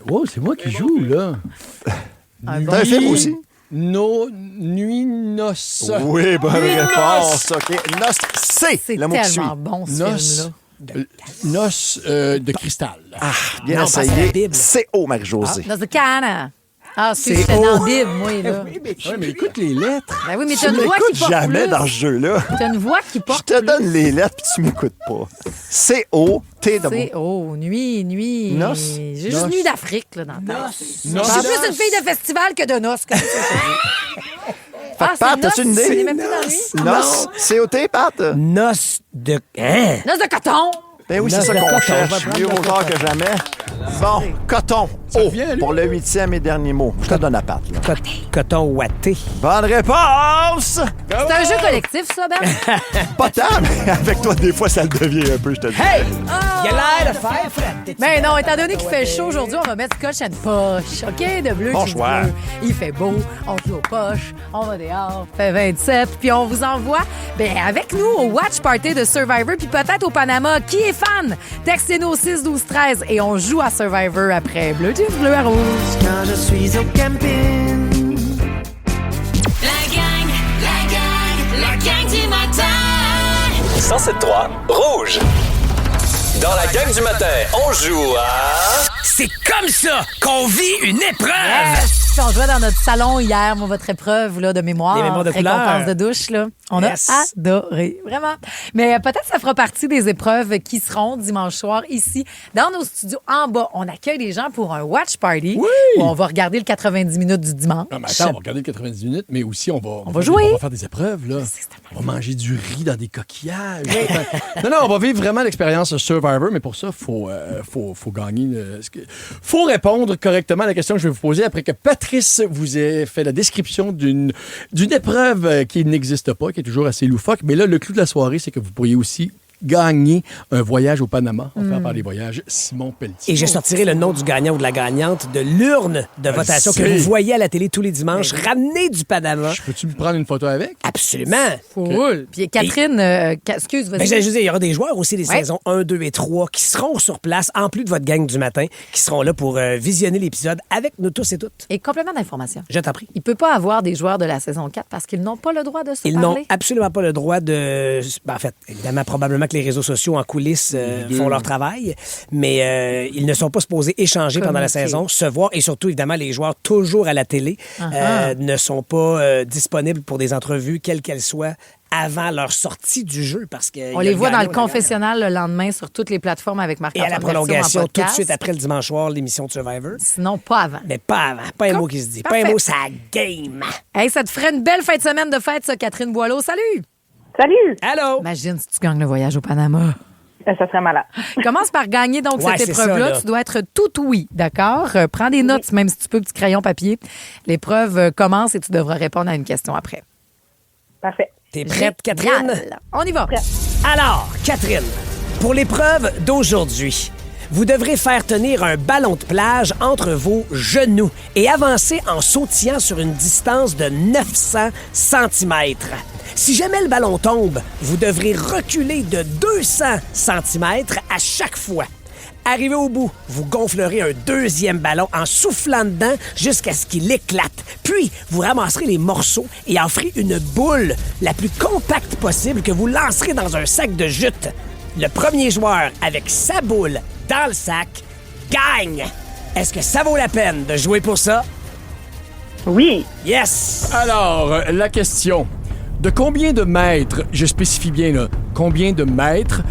Wow, c'est moi qui joue, là. T'as un film aussi? Nuit, noces. Oui, bonne Nuit, réponse. OK. Noce, C, C'est le mot qui suit. tellement bon, ce Noces. film-là. Noces de cristal. Bien Non, passe à la essayé. Bible. C-O, Marie-Josée. Dans The Cana. Ah, C'est c'est dans haut. la Bible, moi, là. Ouais, mais écoute les lettres. Ben oui, mais Tu t'as une voix qui m'écoutes porte jamais plus. dans ce jeu-là. T'as une voix qui Je porte te donne les lettres puis tu m'écoutes pas. C-O-T de C'est nuit. Noces. J'ai juste nuit d'Afrique, là, dans la tête. Je Noces. suis plus une fille de festival que de noces. Comme ça. Fait que, Pat, t'as-tu une idée? C'est même plus dans lui. Noce. C-O-T, Pat? Noce de. Hein? Noces de coton. Ben oui, c'est Noce ça de qu'on coton. cherche. On va prendre Mieux le vaut tard que jamais. Bon, coton. O revient, lui. pour le 8e et dernier mot. Je te donne à Pat, là. Coton ouaté. Bonne réponse! C'est un jeu collectif, ça, Ben? Pas tant, mais avec toi, des fois, ça le devient un peu, je te dis. Hey! Il a l'air de faire, Fred. Mais non, étant donné qu'il fait chaud aujourd'hui, on va mettre Scotch and poche, OK? De bleu, Bon qui choix. bleu. Il fait beau, on joue aux poches, on va dehors, fait 27, puis on vous envoie avec nous au Watch Party de Survivor, puis peut-être au Panama. Qui est fan? Textez-nous au 6-12-13 et on joue à Survivor après Bleu Jeans, bleu à rouge. Quand je suis au camping, 107.3 Rouge. Dans la gang du matin, on joue à... C'est comme ça qu'on vit une épreuve! Yes! On jouait dans notre salon hier, moi, votre épreuve là, de mémoire. Les mémoires de couleur. Récompense de douche, là. On a adoré, vraiment. Mais peut-être ça fera partie des épreuves qui seront dimanche soir ici, dans nos studios en bas. On accueille les gens pour un watch party. Oui! Où on va regarder le 90 minutes du dimanche. Non, mais attends, on va regarder le 90 minutes, mais aussi on va jouer. On va faire des épreuves, là. On va manger du riz dans des coquillages. Non, on va vivre vraiment l'expérience Survivor, mais pour ça, faut gagner. Faut répondre correctement à la question que je vais vous poser après que Patrice vous ait fait la description d'une épreuve qui n'existe pas, qui est toujours assez loufoque. Mais là, le clou de la soirée, c'est que vous pourriez aussi gagner un voyage au Panama offert par les voyages Simon Pelletier. Et je sortirai le nom du gagnant ou de la gagnante de l'urne de votation que vous voyez à la télé tous les dimanches. Ramenez du Panama. Peux-tu me prendre une photo avec? Absolument. Cool. Puis Catherine, excuse, vas-y. Je veux dire, il y aura des joueurs aussi des saisons 1, 2 et 3 qui seront sur place, en plus de votre gang du matin, qui seront là pour visionner l'épisode avec nous tous et toutes. Et complément d'information. Je t'en prie. Il ne peut pas avoir des joueurs de la saison 4 parce qu'ils n'ont pas le droit de se Ils parler. n'ont absolument pas le droit de... En fait, évidemment, probablement que les réseaux sociaux en coulisses font leur travail, mais ils ne sont pas supposés échanger pendant la saison, se voir, et surtout, évidemment, les joueurs toujours à la télé ne sont pas disponibles pour des entrevues, quelles qu'elles soient, avant leur sortie du jeu. Parce que on les voit dans le confessionnal le lendemain sur toutes les plateformes avec Marc-Antoine. Et à la prolongation, tout de suite après le dimanche soir, l'émission de Survivor. Sinon, pas avant. Mais pas avant. Pas un mot qui se dit. Parfait. Pas un mot, ça game. Hey, ça te ferait une belle fin de semaine de fête, ça, Catherine Boileau. Salut! Salut! Allô! Imagine si tu gagnes le voyage au Panama. Ça serait malade. Commence par gagner donc Ouais, cette c'est épreuve-là. ça, là. Tu dois être tout oui, d'accord? Prends des notes, même si tu peux, petit crayon papier. L'épreuve commence et tu devras répondre à une question après. Parfait. T'es prête, Catherine? On y va. Alors, Catherine, pour l'épreuve d'aujourd'hui, vous devrez faire tenir un ballon de plage entre vos genoux et avancer en sautillant sur une distance de 900 cm. Si jamais le ballon tombe, vous devrez reculer de 200 cm à chaque fois. Arrivé au bout, vous gonflerez un deuxième ballon en soufflant dedans jusqu'à ce qu'il éclate. Puis, vous ramasserez les morceaux et en ferez une boule la plus compacte possible que vous lancerez dans un sac de jute. Le premier joueur avec sa boule dans le sac gagne. Est-ce que ça vaut la peine de jouer pour ça? Oui. Yes! Alors, la question. De combien de mètres, je spécifie bien là, combien de mètres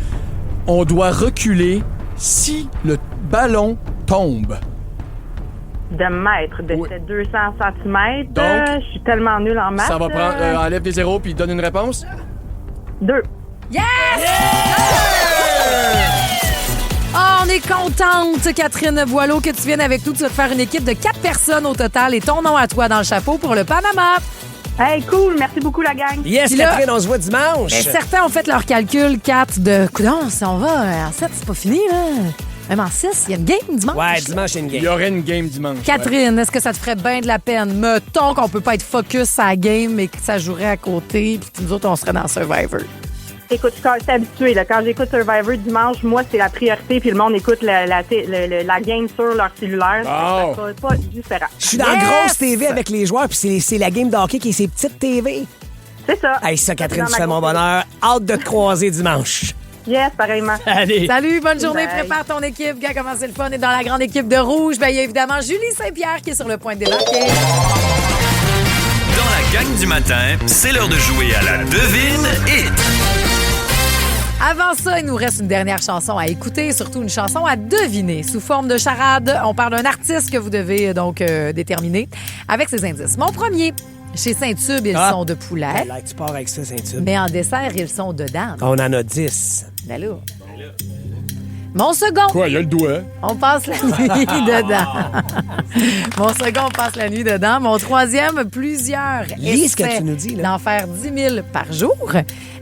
on doit reculer si le ballon tombe? De mètres, de Oui. 200 cm. Donc, je suis tellement nulle en maths. Ça va prendre... enlève des zéros puis donne une réponse. 2. Yes! On est contente, Catherine Boileau, que tu viennes avec nous. Tu vas te faire une équipe de 4 personnes au total et ton nom à toi dans le chapeau pour le Panama. Hey, cool. Merci beaucoup, la gang. Yes, Puis là, Catherine, on se voit dimanche. Ben, certains ont fait leur calcul 4 de... Coudonc, si on va en 7, c'est pas fini, là. Même en 6, il y a une game dimanche. Ouais, dimanche, il y a une Il y game. aurait une game dimanche. Catherine, est-ce que ça te ferait bien de la peine? Mettons qu'on peut pas être focus à la game, mais que ça jouerait à côté, puis que nous autres, on serait dans Survivor. Écoute, je suis habituée. Là. Quand j'écoute Survivor dimanche, moi, c'est la priorité, puis le monde écoute la game sur leur cellulaire. Oh. C'est pas différent. Je suis dans la grosse TV avec les joueurs, puis c'est la game de hockey qui est ses petites TV. C'est ça. Hey, ça, Catherine, Dans tu ma fais mon grosse bonheur. Hâte de te croiser dimanche. Yes, pareillement. Allez. Salut, bonne journée. Bye. Prépare ton équipe. Gars, comment c'est le fun. Et dans la grande équipe de Rouge, ben, il y a évidemment Julie Saint-Pierre qui est sur le point de débarquer. Dans la gang du matin, c'est l'heure de jouer à la devine hit. Avant ça, il nous reste une dernière chanson à écouter, surtout une chanson à deviner. Sous forme de charade, on parle d'un artiste que vous devez donc déterminer avec ses indices. Mon premier, chez Saint-Tube, ils sont de poulet. Là, tu pars avec ça, Saint-Tube. Mais en dessert, ils sont de dinde. On en a 10. Ben là. Mon second. Quoi, il y a le doigt. On passe la nuit dedans. Mon second, on passe la nuit dedans. Mon troisième, plusieurs Lis ce que essais tu nous dis, là. d'en faire 10 000 par jour.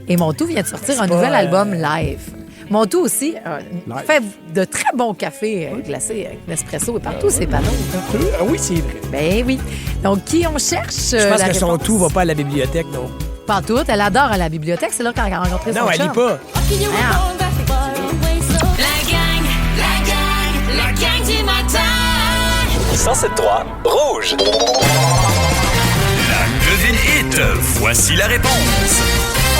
Et mon tout vient de sortir un nouvel album live. Mon tout aussi fait de très bons cafés glacés avec Nespresso et partout ces panneaux. Ah oui, c'est vrai. Ben oui. Donc, qui on cherche? Je pense la que son réponse? tout va pas à la bibliothèque, non? Pas tout. Elle adore à la bibliothèque. C'est là qu'elle a rencontré son Non, elle chum. lit pas. La gang du matin. 107.3 Rouge. La devine hit. Voici la réponse.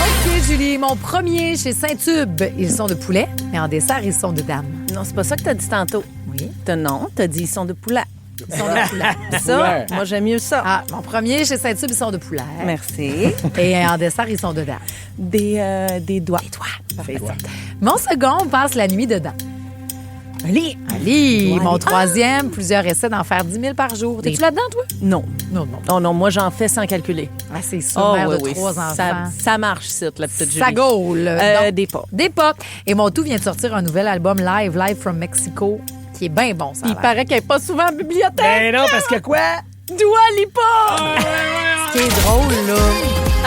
OK, Julie, mon premier chez Saint-Tube, ils sont de poulet, mais en dessert, ils sont de dames. Non, c'est pas ça que t'as dit tantôt. Oui. Non, t'as dit ils sont de poulet. Ils sont de poulet. Ça, moi, j'aime mieux ça. Ah, mon premier chez Saint-Tube, ils sont de poulet. Merci. Et en dessert, ils sont de dames. Des doigts. Des doigts. Parfait. Mon second passe la nuit dedans. Ali. Mon troisième, plusieurs essaient d'en faire 10 000 par jour. T'es-tu là-dedans, toi? Non. Non, moi, j'en fais sans calculer. Ah, c'est ça, mère de oui. 3 enfants. Ça marche, c'est la petite Julie. Ça gaule. Des pas. Des pas. Et mon tout vient de sortir un nouvel album live from Mexico, qui est bien bon, ça. Il paraît qu'elle n'est pas souvent en bibliothèque. Ben non, parce que quoi? Dua Lipa! Ce qui est drôle, là...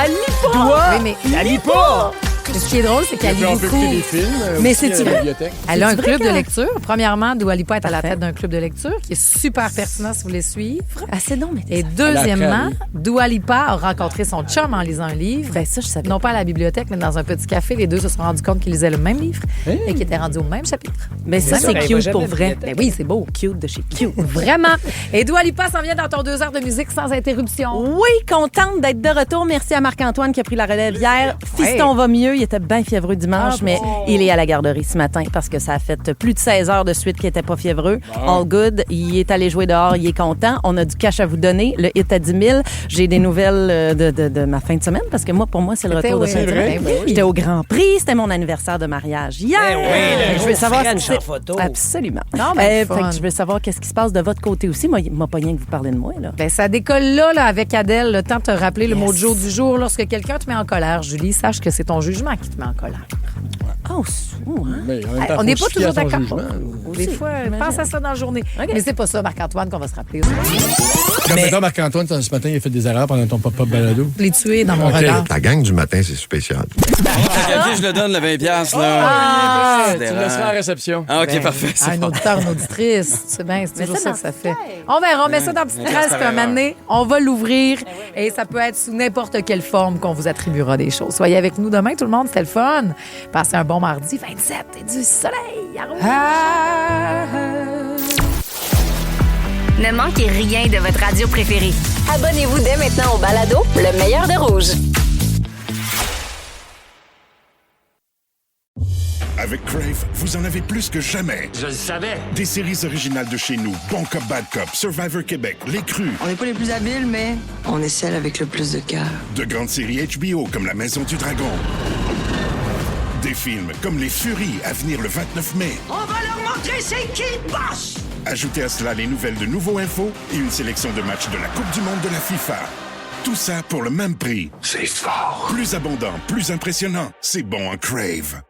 Elle lit pas! Oui, mais... Elle lit pas! Ce qui est drôle, c'est qu'elle lit On peut beaucoup. écouter des films. Mais aussi c'est-tu à la vrai? bibliothèque. Elle a un C'est-tu club vrai de que- lecture. Premièrement, Dua Lipa est à la tête d'un club de lecture qui est super pertinent si vous voulez suivre. Ah, c'est non, mais Et deuxièmement, Dua Lipa a rencontré son chum en lisant un livre. Ben ça, je savais. Non pas à la bibliothèque, mais dans un petit café. Les deux se sont rendus compte qu'ils lisaient le même livre et qu'ils étaient rendus au même chapitre. Mais ça, ça, c'est elle va cute jamais pour à la vrai. bibliothèque. Ben oui, c'est beau. Cute de chez cute. Vraiment. Et Dua Lipa s'en vient dans ton 2 heures de musique sans interruption. Oui, contente d'être de retour. Merci à Marc-Antoine qui a pris la relève hier. Fiston va mieux. Il était bien fiévreux dimanche, mais il est à la garderie ce matin parce que ça a fait plus de 16 heures de suite qu'il n'était pas fiévreux. All good. Il est allé jouer dehors. Il est content. On a du cash à vous donner. Le hit à 10 000. J'ai des nouvelles de ma fin de semaine parce que pour moi, c'est le retour de fin de semaine. Ben oui. J'étais au Grand Prix. C'était mon anniversaire de mariage hier. Ben oui, le je veux gros savoir French ce qui en photo. Absolument. Non, Fait mais fun. que je veux savoir qu'est-ce qui se passe de votre côté aussi. Moi, il m'a pas rien que vous parlez de moi, là. Ben, ça décolle là, avec Adèle. Le temps de te rappeler le mojo du jour. Lorsque quelqu'un te met en colère, Julie, sache que c'est ton jugement qui te met en colère. Oh, Mais en même temps, On n'est faut pas se fier toujours à son d'accord. jugement. Des fois, pense à ça dans la journée. Mais c'est pas ça, Marc-Antoine, qu'on va se rappeler. Comme mettons, Marc-Antoine, ce matin, il a fait des erreurs pendant ton pop-up balado. Je l'ai tué dans mon Ok. regard. La gang du matin, c'est spécial. Je le donne, le 20$, là. Ah! Tu le laisseras à la réception. Ah, OK, Ben, parfait. un C'est bon. auditeur, une auditrice. C'est bien, c'est toujours ça que ça fait. On verra, on met ça dans petite Ouais, trace, ça puis un va. moment donné, on va l'ouvrir et ça peut être sous n'importe quelle forme qu'on vous attribuera des choses. Soyez avec nous demain, tout le monde, c'était le fun. Passez un bon mardi 27 et du soleil. À Ne manquez rien de votre radio préférée. Abonnez-vous dès maintenant au balado Le meilleur de Rouge. Avec Crave, vous en avez plus que jamais. Je le savais. Des séries originales de chez nous, Bon Cop, Bad Cop, Survivor Québec, Les Crus. On n'est pas les plus habiles, mais on est celle avec le plus de cœur. De grandes séries HBO comme La Maison du Dragon. Des films comme Les Furies à venir le 29 mai. On va leur montrer c'est qui le boss. Ajoutez à cela les nouvelles de Nouveau Info et une sélection de matchs de la Coupe du Monde de la FIFA. Tout ça pour le même prix. C'est fort. Plus abondant, plus impressionnant. C'est bon en Crave.